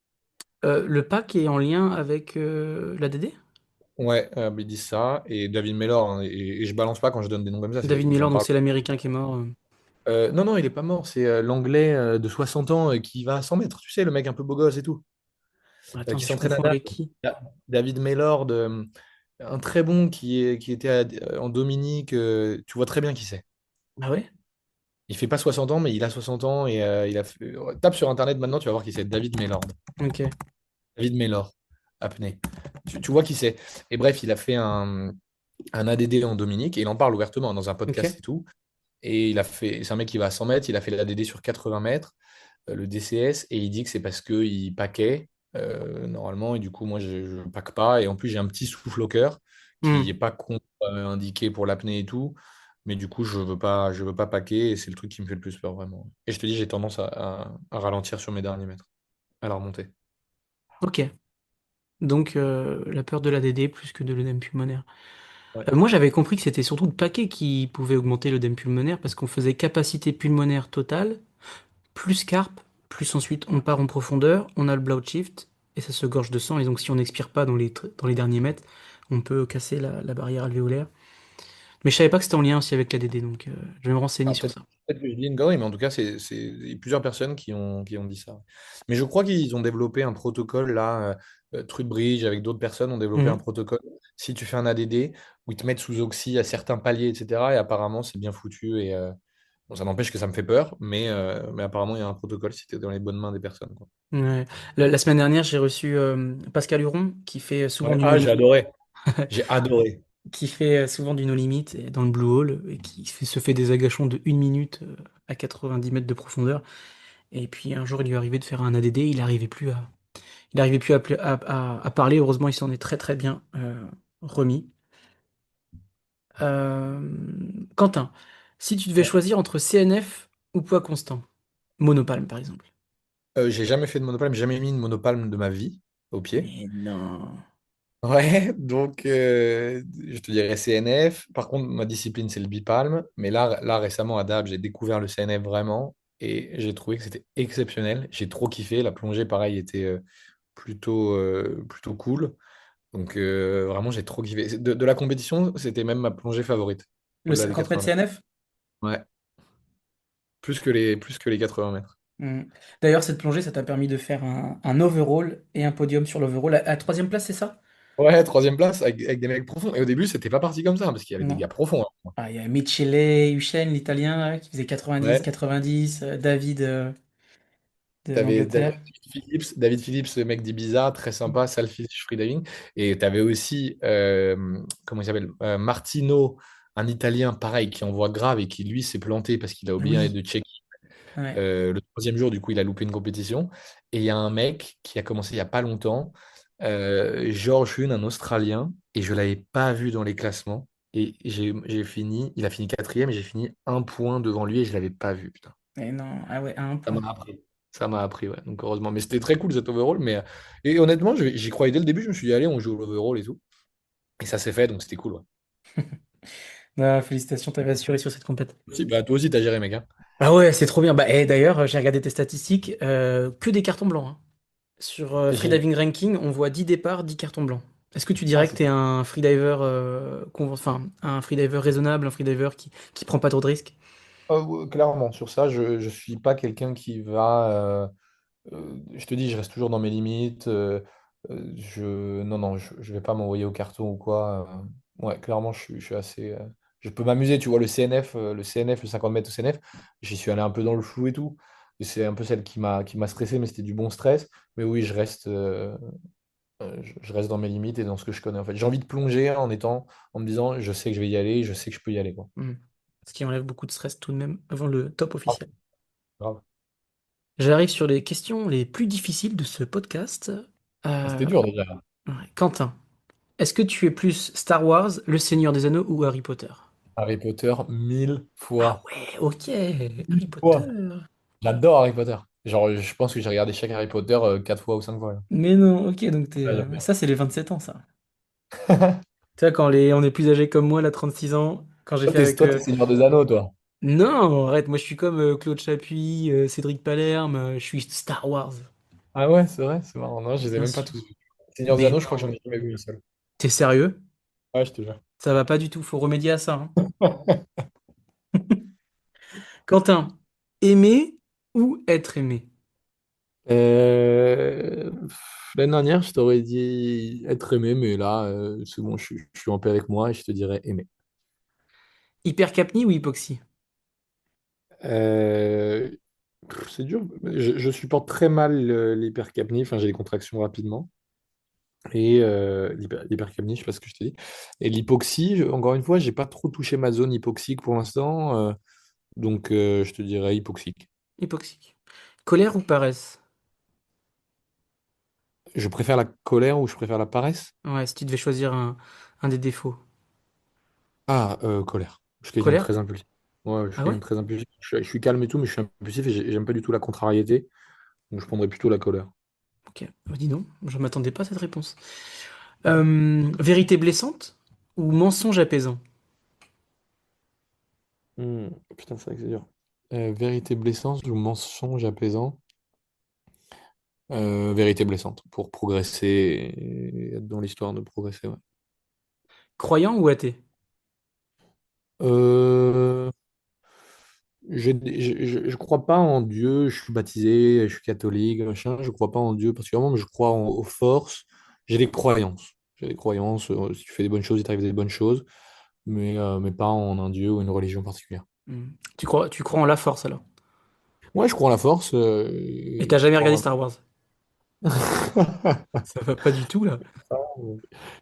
Le pack est en lien avec l'ADD? Ouais, ils disent ça. Et David Mellor, hein, et je balance pas quand je donne des noms comme ça. David J'en Miller, donc parle. c'est l'Américain qui est mort. Non, non, il est pas mort. C'est l'Anglais de 60 ans qui va à 100 mètres. Tu sais, le mec un peu beau gosse et tout, Attends, qui mais je s'entraîne à confonds nage. avec qui? David Mellor, un très bon qui était en Dominique. Tu vois très bien qui c'est. Ah ouais? Il fait pas 60 ans, mais il a 60 ans et tape sur Internet maintenant, tu vas voir qui c'est. David Mellor. Ok. David Mellor, apnée. Tu vois qui c'est. Et bref, il a fait un ADD en Dominique et il en parle ouvertement dans un podcast Ok. et tout. Et c'est un mec qui va à 100 mètres, il a fait l'ADD sur 80 mètres, le DCS, et il dit que c'est parce qu'il paquait normalement, et du coup, moi, je ne pack pas. Et en plus, j'ai un petit souffle au cœur qui n'est Hmm. pas indiqué pour l'apnée et tout. Mais du coup, je veux pas paquer, et c'est le truc qui me fait le plus peur, vraiment. Et je te dis, j'ai tendance à ralentir sur mes derniers mètres, à la remonter. Ok. Donc la peur de l'ADD plus que de l'œdème pulmonaire. Ouais. Moi j'avais compris que c'était surtout le paquet qui pouvait augmenter l'œdème pulmonaire parce qu'on faisait capacité pulmonaire totale, plus carpe, plus ensuite on part en profondeur, on a le blood shift et ça se gorge de sang et donc si on n'expire pas dans les derniers mètres, on peut casser la barrière alvéolaire. Mais je savais pas que c'était en lien aussi avec l'ADD donc je vais me renseigner Ah, sur ça. peut-être que je dis une connerie, mais en tout cas, il y a plusieurs personnes qui ont dit ça. Mais je crois qu'ils ont développé un protocole, là, Truebridge, avec d'autres personnes, ont développé un Mhm. protocole. Si tu fais un ADD, où ils te mettent sous oxy à certains paliers, etc. Et apparemment, c'est bien foutu. Et bon, ça n'empêche que ça me fait peur, mais apparemment, il y a un protocole si tu es dans les bonnes mains des personnes, quoi. Ouais. La semaine dernière j'ai reçu Pascal Huron qui fait souvent Ouais. du no Ah, j'ai adoré. J'ai adoré. qui fait souvent du no limit et dans le blue hole et se fait des agachons de 1 minute à 90 mètres de profondeur. Et puis un jour, il lui est arrivé de faire un ADD, il arrivait plus à parler. Heureusement, il s'en est très très bien remis. Quentin, si tu devais Ouais. choisir entre CNF ou poids constant, monopalme par exemple. J'ai jamais fait de monopalme, j'ai jamais mis de monopalme de ma vie au pied. Mais non. Ouais, donc je te dirais CNF. Par contre, ma discipline, c'est le bipalme. Mais là récemment, à Dab, j'ai découvert le CNF vraiment et j'ai trouvé que c'était exceptionnel. J'ai trop kiffé. La plongée, pareil, était plutôt cool. Donc vraiment, j'ai trop kiffé. De la compétition, c'était même ma plongée favorite, Le au-delà des 50 mètres 80 mètres. CNF? Ouais, plus que les 80 mètres. Hmm. D'ailleurs, cette plongée, ça t'a permis de faire un overall et un podium sur l'overall. À troisième place, c'est ça? Ouais, troisième place avec des mecs profonds. Et au début, c'était pas parti comme ça, parce qu'il y avait des Non. gars profonds, hein. Ah, il y a Michele Huchen, l'Italien, là, qui faisait 90, Ouais. 90, David de T'avais David l'Angleterre. Phillips, le mec d'Ibiza, très sympa, Salfish Freediving. Et t'avais aussi, comment il s'appelle? Martino, un Italien, pareil, qui envoie grave et qui, lui, s'est planté parce qu'il a oublié Oui, de checker. ouais. Le troisième jour, du coup, il a loupé une compétition. Et il y a un mec qui a commencé il n'y a pas longtemps, George Huhn, un Australien, et je ne l'avais pas vu dans les classements. Et il a fini quatrième et j'ai fini un point devant lui et je ne l'avais pas vu, putain. Mais non, ah ouais, à un Ça point. m'a appris. Ça m'a appris, ouais. Donc heureusement. Mais c'était très cool cet overall. Et honnêtement, j'y croyais dès le début. Je me suis dit, allez, on joue au l'overall et tout. Et ça s'est fait, donc c'était cool, ouais. Ah, félicitations, t'avais assuré sur cette compète. Si, bah, toi aussi, t'as géré, mec, hein. Ah ouais, c'est trop bien. Bah, et d'ailleurs, j'ai regardé tes statistiques, que des cartons blancs, hein. Sur J'ai- Freediving Ranking, on voit 10 départs, 10 cartons blancs. Est-ce que tu Ah, dirais que c'est tu es un freediver, enfin, un freediver raisonnable, un freediver qui prend pas trop de risques? Ouais, clairement, sur ça, je ne suis pas quelqu'un qui va. Je te dis, je reste toujours dans mes limites. Non, non, je vais pas m'envoyer au carton ou quoi. Ouais, clairement, je suis assez. Je peux m'amuser, tu vois, le 50 mètres au CNF, j'y suis allé un peu dans le flou et tout. Et c'est un peu celle qui m'a stressé, mais c'était du bon stress. Mais oui, je reste dans mes limites et dans ce que je connais en fait. J'ai envie de plonger en me disant, je sais que je vais y aller, je sais que je peux y aller, quoi. Hmm. Ce qui enlève beaucoup de stress tout de même avant le top Ah, officiel. grave. J'arrive sur les questions les plus difficiles de ce podcast. Ah, c'était Euh, dur déjà. ouais. Quentin, est-ce que tu es plus Star Wars, Le Seigneur des Anneaux ou Harry Potter? Harry Potter, 1000 Ah fois. ouais, ok, 1000 Harry Potter. fois. J'adore Harry Potter. Genre, je pense que j'ai regardé chaque Harry Potter 4 fois ou 5 fois, là. Mais non, ok, donc Ah, j'aime bien. ça c'est les 27 ans, ça. Tu vois, on est plus âgé comme moi, là, 36 ans, quand j'ai Toi, fait avec... t'es Seigneur des Anneaux, toi. Non, arrête, moi je suis comme Claude Chapuis, Cédric Palerme, je suis Star Wars, Ah ouais, c'est vrai, c'est marrant. Non, je les ai bien même pas sûr. tous vus. Seigneur des Mais Anneaux, je crois que j'en non. ai jamais vu un seul. T'es sérieux? Ouais, je te jure. Ça va pas du tout, faut remédier à ça, hein. Quentin, aimer ou être aimé? L'année dernière, je t'aurais dit être aimé, mais là, c'est bon, je suis en paix avec moi et je te dirais aimer. Hypercapnie ou hypoxie? Euh, c'est dur. Je supporte très mal l'hypercapnie, enfin, j'ai des contractions rapidement. Et l'hypercapnie, je sais pas ce que je t'ai dit. Et l'hypoxie, encore une fois, j'ai pas trop touché ma zone hypoxique pour l'instant. Donc, je te dirais hypoxique. Hypoxique. Colère ou paresse? Je préfère la colère ou je préfère la paresse? Ouais, si tu devais choisir un des défauts. Ah, colère. Je suis quelqu'un de Colère? très impulsif. Ouais, je suis Ah quelqu'un ouais? de très impulsif. Je suis calme et tout, mais je suis impulsif et j'aime pas du tout la contrariété. Donc, je prendrais plutôt la colère. Ok, bah dis donc, je m'attendais pas à cette réponse. Ouais. Vérité blessante ou mensonge apaisant? Hmm, putain, c'est vrai que c'est dur. Vérité blessante ou mensonge apaisant? Vérité blessante pour progresser et être dans l'histoire de progresser, ouais. Croyant ou athée? Euh, je crois pas en Dieu, je suis baptisé, je suis catholique, machin, je crois pas en Dieu particulièrement, mais je crois aux forces. J'ai des croyances. J'ai des croyances, si tu fais des bonnes choses, il t'arrive des bonnes choses, mais pas en un Dieu ou une religion particulière. Hmm. Tu crois en la force alors? Ouais, je crois en la force, Et t'as je jamais crois regardé vraiment. Star Wars? Ça va pas du tout là.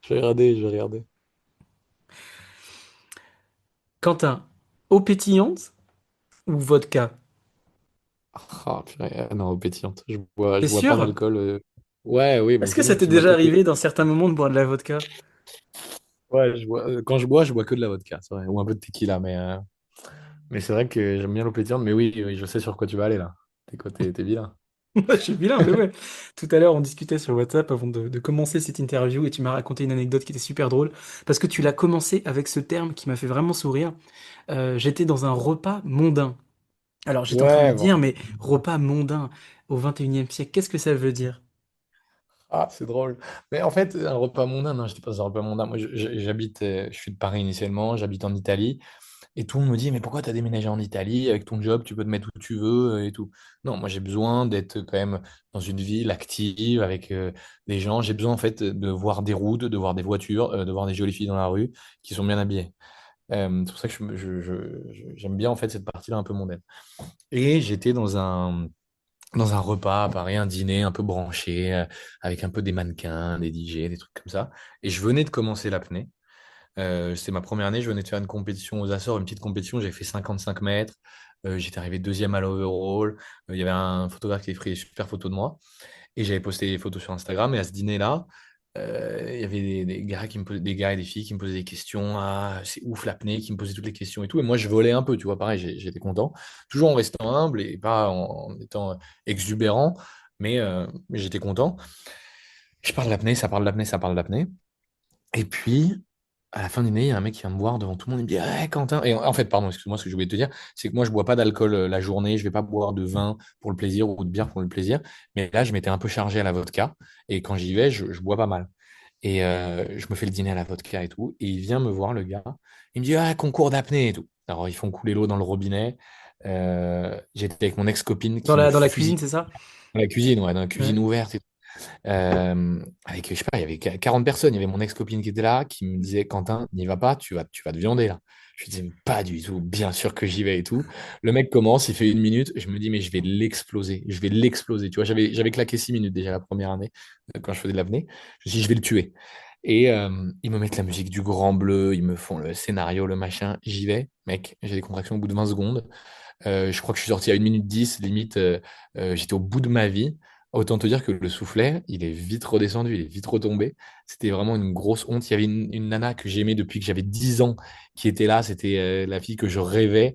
Je vais regarder, je vais regarder. Quentin, eau pétillante ou vodka? Ah, purée, non, eau pétillante. Je T'es bois pas sûr? d'alcool. Ouais, oui, mais Est-ce que c'est ça bon, t'est tu m'as déjà tenu. arrivé dans certains moments de boire de la vodka? Ouais, quand je bois que de la vodka, c'est vrai, ou un peu de tequila, mais c'est vrai que j'aime bien l'eau pétillante, mais oui, oui, je sais sur quoi tu vas aller là. T'es vilain. Je suis bilingue, ouais. Tout à l'heure, on discutait sur WhatsApp avant de commencer cette interview et tu m'as raconté une anecdote qui était super drôle parce que tu l'as commencé avec ce terme qui m'a fait vraiment sourire. J'étais dans un repas mondain. Alors, j'étais en train de me Ouais, bon. dire, mais repas mondain au 21e siècle, qu'est-ce que ça veut dire? Ah, c'est drôle. Mais en fait, un repas mondain, non, j'étais pas dans un repas mondain. Moi, j'habite, je suis de Paris initialement, j'habite en Italie. Et tout le monde me dit, mais pourquoi tu as déménagé en Italie? Avec ton job, tu peux te mettre où tu veux et tout. Non, moi, j'ai besoin d'être quand même dans une ville active avec des gens. J'ai besoin, en fait, de voir des routes, de voir des voitures, de voir des jolies filles dans la rue qui sont bien habillées. C'est pour ça que j'aime bien, en fait, cette partie-là un peu mondaine. Et j'étais dans un repas à Paris, un dîner un peu branché, avec un peu des mannequins, des DJ, des trucs comme ça. Et je venais de commencer l'apnée. C'était ma première année, je venais de faire une compétition aux Açores, une petite compétition, j'avais fait 55 mètres. J'étais arrivé deuxième à l'overall. Il y avait un photographe qui avait pris des super photos de moi. Et j'avais posté des photos sur Instagram. Et à ce dîner-là, il y avait des gars des gars et des filles qui me posaient des questions. Ah, c'est ouf l'apnée, qui me posaient toutes les questions et tout. Et moi, je volais un peu, tu vois, pareil, j'étais content. Toujours en restant humble et pas en étant exubérant, mais j'étais content. Je parle d'apnée, ça parle d'apnée, ça parle d'apnée. Et puis, à la fin du dîner, il y a un mec qui vient me voir devant tout le monde. Il me dit, «Ouais, Quentin.» Et en fait, pardon, excuse-moi, ce que je voulais te dire, c'est que moi, je bois pas d'alcool la journée. Je vais pas boire de vin pour le plaisir ou de bière pour le plaisir. Mais là, je m'étais un peu chargé à la vodka. Et quand j'y vais, je bois pas mal. Et je me fais le dîner à la vodka et tout. Et il vient me voir, le gars. Il me dit, «Ah, concours d'apnée et tout.» Alors, ils font couler l'eau dans le robinet. J'étais avec mon ex-copine Dans qui me la fusille cuisine, c'est ça? dans la cuisine, ouais, dans la cuisine Ouais. ouverte. Avec, je sais pas, il y avait 40 personnes. Il y avait mon ex-copine qui était là, qui me disait, «Quentin, n'y va pas, tu vas te viander là.» Je lui disais, pas du tout, bien sûr que j'y vais et tout. Le mec commence, il fait une minute, je me dis, mais je vais l'exploser, je vais l'exploser. Tu vois, j'avais claqué 6 minutes déjà la première année, quand je faisais de l'apnée. Je me suis dit, je vais le tuer. Et ils me mettent la musique du Grand Bleu, ils me font le scénario, le machin. J'y vais, mec, j'ai des contractions au bout de 20 secondes. Je crois que je suis sorti à 1 minute 10, limite, j'étais au bout de ma vie. Autant te dire que le soufflet, il est vite redescendu, il est vite retombé. C'était vraiment une grosse honte. Il y avait une nana que j'aimais depuis que j'avais 10 ans qui était là. C'était la fille que je rêvais,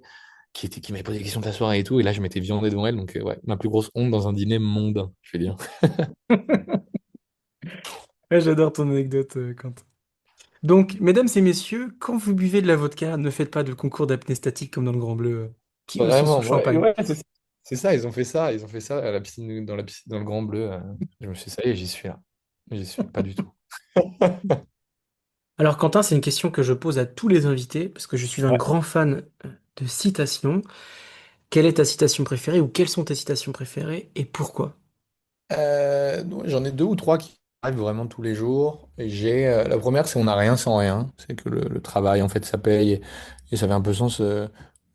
qui m'avait posé des questions de la soirée et tout. Et là, je m'étais viandé devant elle. Donc, ouais, ma plus grosse honte dans un dîner mondain, je vais dire. Ouais, j'adore ton anecdote, Quentin. Donc, mesdames et messieurs, quand vous buvez de la vodka, ne faites pas de concours d'apnée statique comme dans le Grand Bleu, qui eux sont sous Vraiment, ouais, champagne. ouais, c'est ça, ils ont fait ça à la piscine, dans la piscine, dans le Grand Bleu. Je me suis dit, ça y est, j'y suis là. J'y suis, pas du tout. Alors, Quentin, c'est une question que je pose à tous les invités, parce que je suis un Ouais. grand fan de citations. Quelle est ta citation préférée ou quelles sont tes citations préférées et pourquoi? Non, j'en ai deux ou trois qui arrivent vraiment tous les jours. Et la première, c'est on n'a rien sans rien. C'est que le travail, en fait, ça paye. Et ça fait un peu sens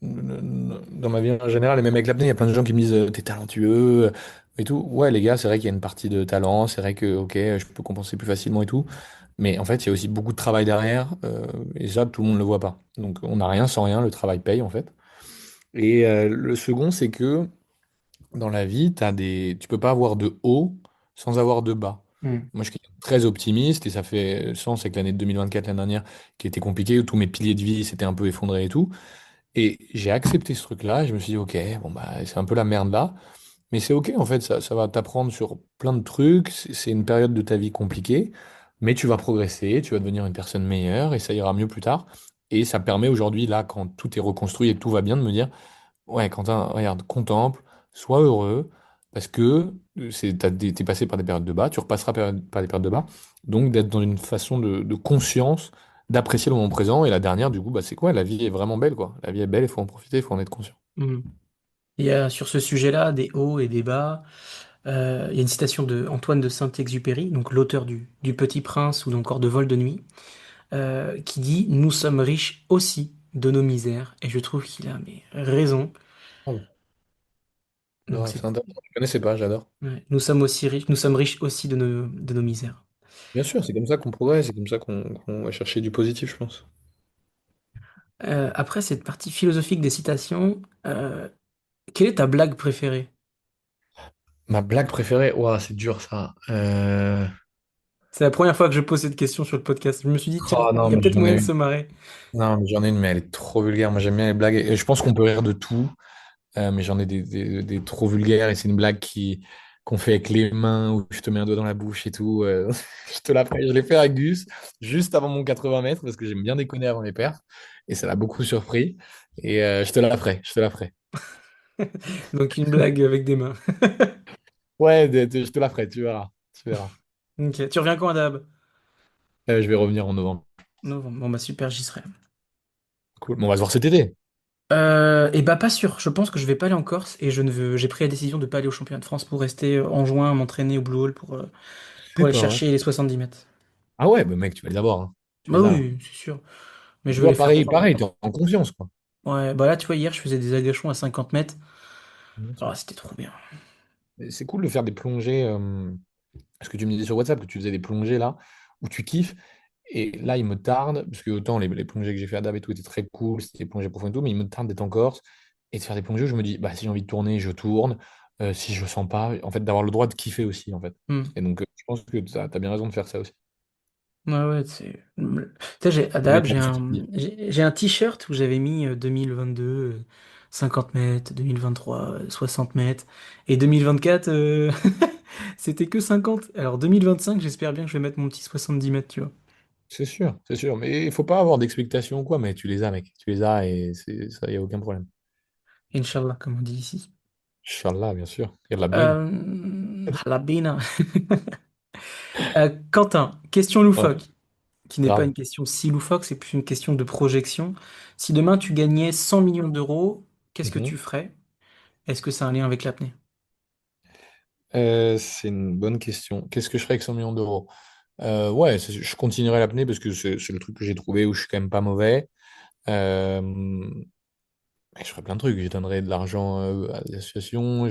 dans ma vie en général. Et même avec l'apnée, il y a plein de gens qui me disent t'es talentueux et tout. Ouais, les gars, c'est vrai qu'il y a une partie de talent. C'est vrai que, ok, je peux compenser plus facilement et tout. Mais en fait, il y a aussi beaucoup de travail derrière. Et ça, tout le monde ne le voit pas. Donc, on n'a rien sans rien. Le travail paye, en fait. Et le second, c'est que dans la vie, tu peux pas avoir de haut sans avoir de bas. Hmm. Moi, je suis très optimiste et ça fait sens avec l'année de 2024, l'année dernière, qui était compliquée, où tous mes piliers de vie s'étaient un peu effondrés et tout. Et j'ai accepté ce truc-là et je me suis dit, ok, bon, bah, c'est un peu la merde là, mais c'est ok, en fait, ça va t'apprendre sur plein de trucs. C'est une période de ta vie compliquée, mais tu vas progresser, tu vas devenir une personne meilleure et ça ira mieux plus tard. Et ça permet aujourd'hui, là, quand tout est reconstruit et que tout va bien, de me dire, ouais, Quentin, regarde, contemple, sois heureux, parce que t'es passé par des périodes de bas, tu repasseras par des périodes de bas, donc d'être dans une façon de conscience, d'apprécier le moment présent, et la dernière, du coup, bah, c'est quoi? La vie est vraiment belle, quoi. La vie est belle, il faut en profiter, il faut en être conscient. Hmm. Il y a sur ce sujet-là des hauts et des bas. Il y a une citation de Antoine de Saint-Exupéry, donc l'auteur du Petit Prince ou encore de Vol de nuit, qui dit «Nous sommes riches aussi de nos misères». Et je trouve qu'il a mais, raison. Oh, Donc c'est c'est, intéressant. Je connaissais pas, j'adore. ouais, nous sommes aussi riches, nous sommes riches aussi de nos misères. Bien sûr, c'est comme ça qu'on progresse, c'est comme ça qu'on va chercher du positif, je pense. Après cette partie philosophique des citations, quelle est ta blague préférée? Ma blague préférée, ouah, c'est dur ça. C'est la première fois que je pose cette question sur le podcast. Je me suis dit, tiens, Oh il non, y a mais peut-être j'en ai moyen de se une. marrer. Non, mais j'en ai une, mais elle est trop vulgaire. Moi, j'aime bien les blagues. Et je pense qu'on peut rire de tout, mais j'en ai des trop vulgaires. Et c'est une blague qu'on fait avec les mains, où je te mets un doigt dans la bouche et tout. Je te la ferai. Je l'ai fait à Gus, juste avant mon 80 mètres, parce que j'aime bien déconner avant les perfs. Et ça l'a beaucoup surpris. Et je te la ferai. Je te la ferai. Donc une blague avec des mains. Ouais, je te la ferai. Tu verras. Tu verras. Ok. Tu reviens quand à Dab? Je vais revenir en novembre. Novembre. Bon bah super, j'y serai. Cool. Bon, on va se voir cet été. Et bah pas sûr. Je pense que je vais pas aller en Corse et je ne veux. J'ai pris la décision de pas aller au championnat de France pour rester en juin, m'entraîner au Blue Hall pour C'est aller pas vrai. chercher les 70 mètres. Ah ouais, bah mec, tu vas les avoir, hein. Tu Bah les as là. oui, c'est sûr. Mais Et je veux les toi, faire pareil, propre. pareil, t'es en confiance, quoi. Ouais, bah là tu vois, hier je faisais des agachons à 50 mètres. Bien sûr. Oh, c'était trop bien. Et c'est cool de faire des plongées. Parce que tu me disais sur WhatsApp que tu faisais des plongées là, où tu kiffes. Et là, il me tarde, parce que autant les plongées que j'ai fait à Dab et tout étaient très cool, c'était des plongées profondes et tout, mais il me tarde d'être en Corse et de faire des plongées où je me dis, bah, si j'ai envie de tourner, je tourne. Si je sens pas, en fait, d'avoir le droit de kiffer aussi, en fait. Hmm. Et donc, je pense que tu as bien raison de faire ça aussi. Ouais, ouais, c'est. Tu sais, j'ai à Je vais Dab, être certifié. j'ai un t-shirt où j'avais mis 2022, 50 mètres, 2023, 60 mètres. Et 2024, c'était que 50. Alors 2025, j'espère bien que je vais mettre mon petit 70 mètres, tu vois. C'est sûr, c'est sûr. Mais il faut pas avoir d'expectations ou quoi, mais tu les as, mec. Tu les as et ça, il n'y a aucun problème. Inch'Allah, comme on dit ici. Inch'Allah, bien sûr. Il y a de la bine. La bine. Quentin, question Ouais, loufoque, qui n'est pas grave. une question si loufoque, c'est plus une question de projection. Si demain tu gagnais 100 millions d'euros, qu'est-ce que tu Mhm. ferais? Est-ce que c'est un lien avec l'apnée? C'est une bonne question. Qu'est-ce que je ferais avec 100 millions d'euros? Ouais, je continuerai l'apnée parce que c'est le truc que j'ai trouvé où je suis quand même pas mauvais. Euh, je ferais plein de trucs. Je donnerais de l'argent à des associations,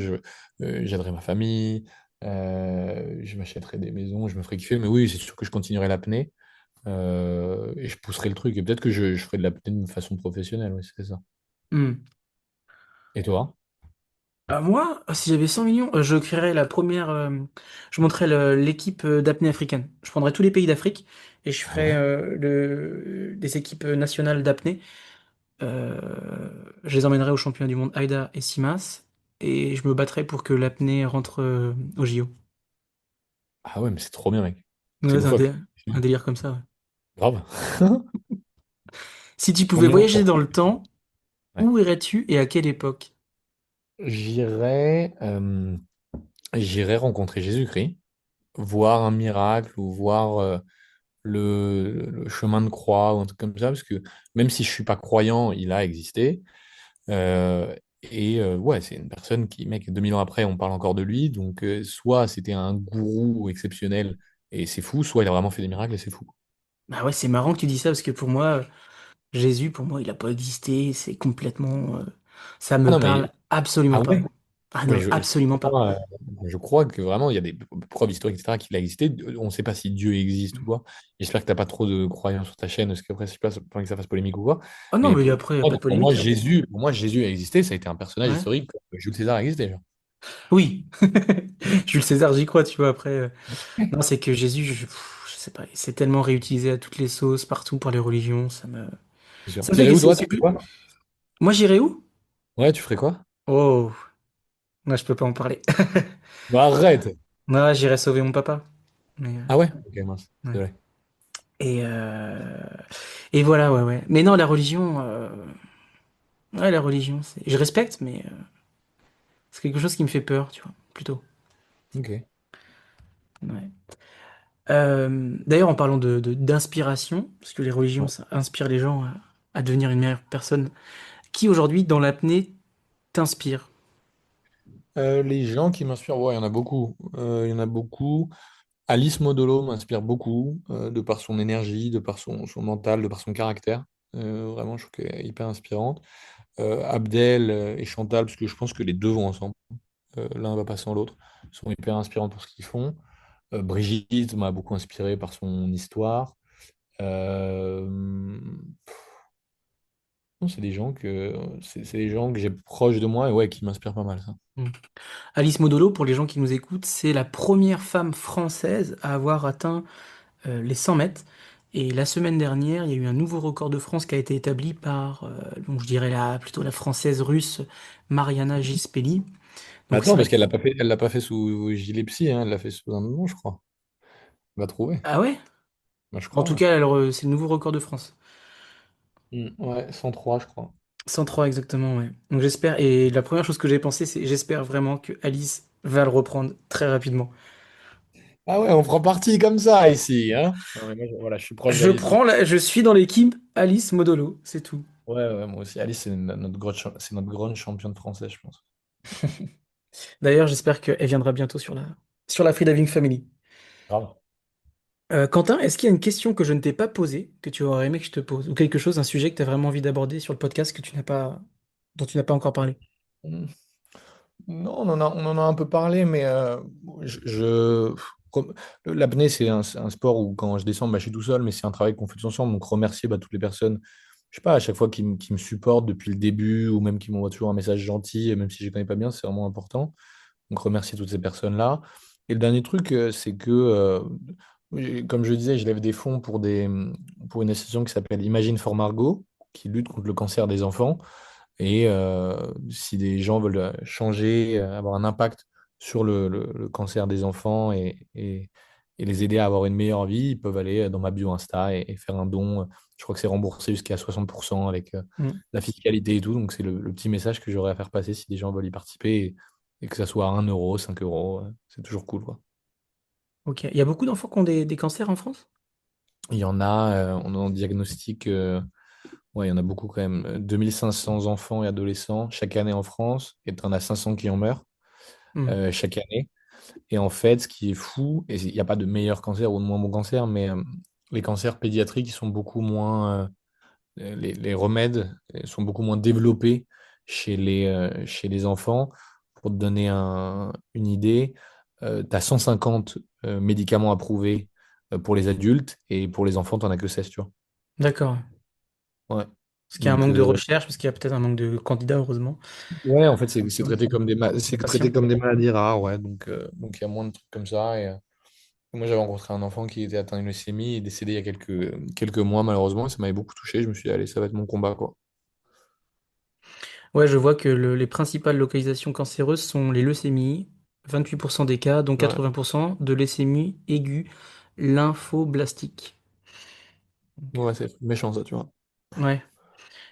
j'aiderais ma famille, je m'achèterais des maisons, je me ferais kiffer. Mais oui, c'est sûr que je continuerai l'apnée et je pousserai le truc. Et peut-être que je ferai de l'apnée de façon professionnelle, oui, c'est ça. Hmm. Et toi? Moi, si j'avais 100 millions, je créerais la première. Je monterais l'équipe d'apnée africaine. Je prendrais tous les pays d'Afrique et je Ah ferais ouais? des équipes nationales d'apnée. Euh, je les emmènerais aux championnats du monde AIDA et CIMAS et je me battrais pour que l'apnée rentre au JO. Ah ouais, mais c'est trop bien, mec. C'est Ouais, loufoque. un délire comme ça. Ouais. Grave. Si tu 100 pouvais millions voyager pour. dans le temps, Ouais. où irais-tu et à quelle époque? J'irais j'irais rencontrer Jésus-Christ, voir un miracle ou voir le chemin de croix ou un truc comme ça, parce que même si je suis pas croyant, il a existé. Euh, ouais, c'est une personne qui, mec, 2000 ans après, on parle encore de lui. Donc, soit c'était un gourou exceptionnel et c'est fou, soit il a vraiment fait des miracles et c'est fou. Bah ouais, c'est marrant que tu dis ça parce que pour moi, Jésus, pour moi, il n'a pas existé. C'est complètement. Ça Ah me non, parle mais. absolument Ah pas. ouais? Ah Mais non, absolument pas. je crois que vraiment, il y a des preuves historiques, etc., qu'il a existé. On ne sait pas si Dieu existe ou quoi. J'espère que tu n'as pas trop de croyances sur ta chaîne, parce qu'après, je sais pas, pas que ça fasse polémique ou quoi. Oh non, Mais mais après, il n'y a pas de polémique là. Pour moi, Jésus a existé, ça a été un personnage Ouais. historique, comme Jules César a existé, genre. Oui. Jules César, j'y crois, tu vois. Après, non, c'est que Jésus, je sais pas, c'est tellement réutilisé à toutes les sauces, partout par les religions. C'est sûr. Ça me fait T'irais où, que toi? Tu c'est ferais plus. quoi? Moi, j'irais où? Ouais, tu ferais quoi? Oh, moi, je peux pas en parler. Bah, arrête! Moi, j'irais sauver mon papa. Mais, Ah ouais? Ok, mince. ouais. Désolé. Et, et voilà, ouais, ouais. Mais non, la religion, ouais, la religion, je respecte, mais c'est quelque chose qui me fait peur, tu vois, plutôt. Ok. Ouais. D'ailleurs, en parlant d'inspiration, parce que les religions, Ouais. ça inspire les gens à devenir une meilleure personne, qui aujourd'hui, dans l'apnée, t'inspire? Les gens qui m'inspirent, ouais, il y en a beaucoup. Il y en a beaucoup. Alice Modolo m'inspire beaucoup, de par son énergie, de par son mental, de par son caractère. Vraiment, je trouve qu'elle est hyper inspirante. Abdel et Chantal, parce que je pense que les deux vont ensemble. L'un va pas sans l'autre. Ils sont hyper inspirants pour ce qu'ils font. Brigitte m'a beaucoup inspiré par son histoire. Euh, Non, c'est des gens que j'ai proches de moi et ouais, qui m'inspirent pas mal, ça. Mm. Alice Modolo, pour les gens qui nous écoutent, c'est la première femme française à avoir atteint les 100 mètres. Et la semaine dernière, il y a eu un nouveau record de France qui a été établi par, donc je dirais plutôt la française russe Mariana Gispelli. Donc c'est Attends, vrai parce que... elle l'a pas fait sous gilet psy, hein, elle l'a fait sous un nom, je crois. On va trouver. Ah ouais? Bah, je En crois, tout ouais. cas, c'est le nouveau record de France. Ouais, 103, je crois. 103 exactement, ouais. Donc j'espère, et la première chose que j'ai pensé, c'est j'espère vraiment que Alice va le reprendre très rapidement. Ah ouais, on prend parti comme ça ici, hein? Non, mais moi, voilà, je suis proche d'Alice aussi. Je suis dans l'équipe Alice Modolo, c'est tout. Ouais, ouais, moi aussi. Alice, c'est notre grande championne française, je pense. D'ailleurs, j'espère qu'elle viendra bientôt sur la Free Diving Family. Grave. Quentin, est-ce qu'il y a une question que je ne t'ai pas posée, que tu aurais aimé que je te pose, ou quelque chose, un sujet que tu as vraiment envie d'aborder sur le podcast dont tu n'as pas encore parlé? Hmm. Non, on en a un peu parlé, mais comme- l'apnée, c'est un sport où quand je descends, bah, je suis tout seul, mais c'est un travail qu'on fait tous ensemble. Donc remercier toutes les personnes, je sais pas, à chaque fois qui me supportent depuis le début, ou même qui m'envoient toujours un message gentil, et même si je ne connais pas bien, c'est vraiment important. Donc remercier toutes ces personnes-là. Et le dernier truc, c'est que, comme je disais, je lève des fonds pour une association qui s'appelle Imagine for Margot, qui lutte contre le cancer des enfants. Et si des gens veulent changer, avoir un impact sur le cancer des enfants et les aider à avoir une meilleure vie, ils peuvent aller dans ma bio Insta et faire un don. Je crois que c'est remboursé jusqu'à 60% avec Hmm. la fiscalité et tout. Donc c'est le petit message que j'aurais à faire passer si des gens veulent y participer et que ça soit 1 euro, 5 euros. C'est toujours cool, quoi. Ok. Il y a beaucoup d'enfants qui ont des cancers en France? Il y en a, on en diagnostique, ouais, il y en a beaucoup quand même. 2500 enfants et adolescents chaque année en France, et tu en as 500 qui en meurent Hmm. chaque année. Et en fait, ce qui est fou, et il n'y a pas de meilleur cancer ou de moins bon cancer, mais les cancers pédiatriques ils sont beaucoup moins, les remèdes sont beaucoup moins développés chez les enfants. Pour te donner une idée, tu as 150 médicaments approuvés pour les adultes, et pour les enfants, tu n'en as que 16, tu vois. D'accord. Ouais. Parce qu'il y a un Donc, manque de recherche, parce qu'il y a peut-être un manque de candidats, heureusement. ouais, en fait, c'est De traité comme c'est traité patients. comme des maladies rares, ouais. Donc il y a moins de trucs comme ça. Et, moi, j'avais rencontré un enfant qui était atteint d'une leucémie et décédé il y a quelques mois, malheureusement, et ça m'avait beaucoup touché. Je me suis dit, allez, ça va être mon combat, quoi. Ouais, je vois que les principales localisations cancéreuses sont les leucémies, 28% des cas, dont Ouais, 80% de leucémie aiguë lymphoblastique. ouais, c'est méchant, ça, tu vois. Ouais.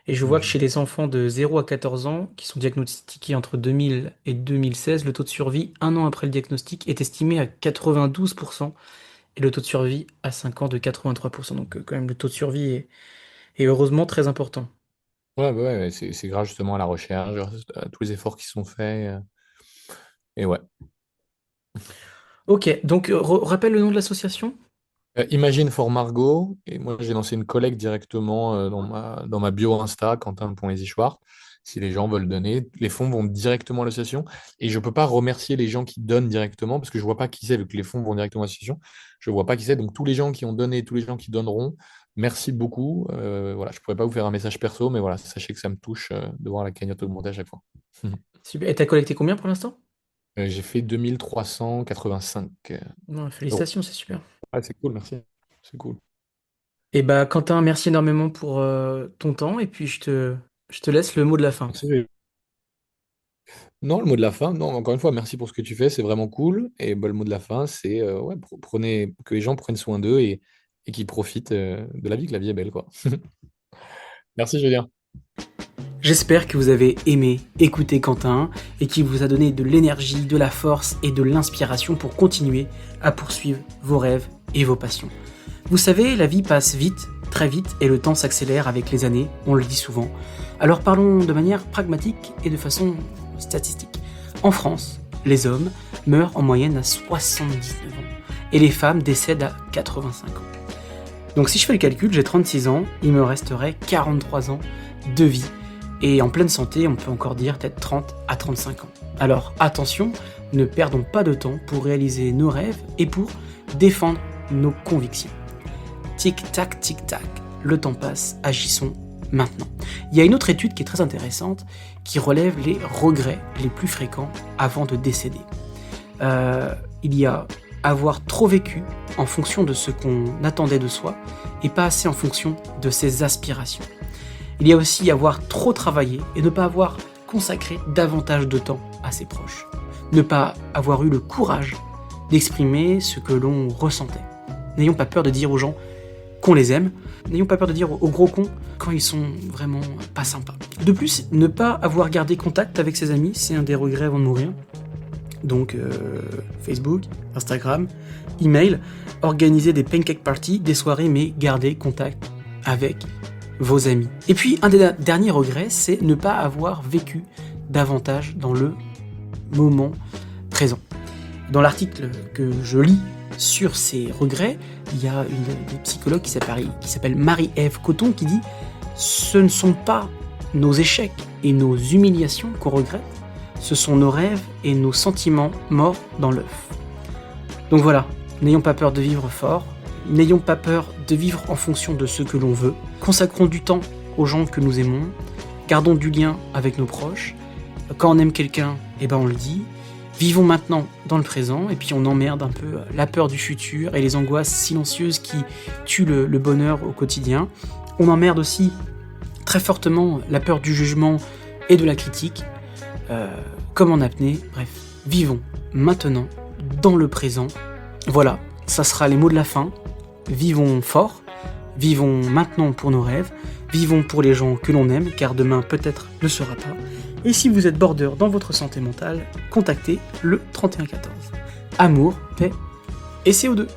Et je vois que Méchant. chez les enfants de 0 à 14 ans, qui sont diagnostiqués entre 2000 et 2016, le taux de survie, un an après le diagnostic, est estimé à 92%, et le taux de survie à 5 ans de 83%. Donc quand même, le taux de survie est heureusement très important. Ouais, bah ouais, c'est grâce justement à la recherche, grâce à tous les efforts qui sont faits. Et ouais. Ok, donc rappelle le nom de l'association? Imagine for Margot, et moi j'ai lancé une collecte directement dans ma bio Insta, quentin.easychouart. Si les gens veulent donner, les fonds vont directement à l'association. Et je ne peux pas remercier les gens qui donnent directement, parce que je ne vois pas qui c'est, vu que les fonds vont directement à l'association. Je ne vois pas qui c'est. Donc tous les gens qui ont donné, tous les gens qui donneront, merci beaucoup. Voilà, je ne pourrais pas vous faire un message perso, mais voilà, sachez que ça me touche de voir la cagnotte augmenter à chaque fois. Super. Et t'as collecté combien pour l'instant? J'ai fait 2385 Non, euros. félicitations, c'est super. Ah, c'est cool, merci. C'est cool. Et bah Quentin, merci énormément pour ton temps et puis je te laisse le mot de la fin. Merci. Non, le mot de la fin, non, encore une fois, merci pour ce que tu fais, c'est vraiment cool. Et bah, le mot de la fin, c'est ouais, que les gens prennent soin d'eux et qu'ils profitent de la vie, que la vie est belle, quoi. Merci, Julien. J'espère que vous avez aimé écouter Quentin et qu'il vous a donné de l'énergie, de la force et de l'inspiration pour continuer à poursuivre vos rêves et vos passions. Vous savez, la vie passe vite, très vite, et le temps s'accélère avec les années, on le dit souvent. Alors parlons de manière pragmatique et de façon statistique. En France, les hommes meurent en moyenne à 79 ans et les femmes décèdent à 85 ans. Donc si je fais le calcul, j'ai 36 ans, il me resterait 43 ans de vie. Et en pleine santé, on peut encore dire peut-être 30 à 35 ans. Alors attention, ne perdons pas de temps pour réaliser nos rêves et pour défendre nos convictions. Tic-tac, tic-tac, le temps passe, agissons maintenant. Il y a une autre étude qui est très intéressante, qui relève les regrets les plus fréquents avant de décéder. Il y a avoir trop vécu en fonction de ce qu'on attendait de soi et pas assez en fonction de ses aspirations. Il y a aussi avoir trop travaillé et ne pas avoir consacré davantage de temps à ses proches. Ne pas avoir eu le courage d'exprimer ce que l'on ressentait. N'ayons pas peur de dire aux gens qu'on les aime. N'ayons pas peur de dire aux gros cons quand ils sont vraiment pas sympas. De plus, ne pas avoir gardé contact avec ses amis, c'est un des regrets avant de mourir. Donc Facebook, Instagram, email, organiser des pancake parties, des soirées, mais garder contact avec vos amis. Et puis un des derniers regrets, c'est ne pas avoir vécu davantage dans le moment présent. Dans l'article que je lis sur ces regrets, il y a une psychologue qui s'appelle Marie-Ève Coton qui dit « Ce ne sont pas nos échecs et nos humiliations qu'on regrette, ce sont nos rêves et nos sentiments morts dans l'œuf. » Donc voilà, n'ayons pas peur de vivre fort, n'ayons pas peur de vivre en fonction de ce que l'on veut, consacrons du temps aux gens que nous aimons, gardons du lien avec nos proches, quand on aime quelqu'un, on le dit, vivons maintenant dans le présent, et puis on emmerde un peu la peur du futur et les angoisses silencieuses qui tuent le bonheur au quotidien. On emmerde aussi très fortement la peur du jugement et de la critique, comme en apnée. Bref, vivons maintenant, dans le présent. Voilà, ça sera les mots de la fin. Vivons fort, vivons maintenant pour nos rêves, vivons pour les gens que l'on aime, car demain peut-être ne sera pas. Et si vous êtes border dans votre santé mentale, contactez le 3114. Amour, paix et CO2.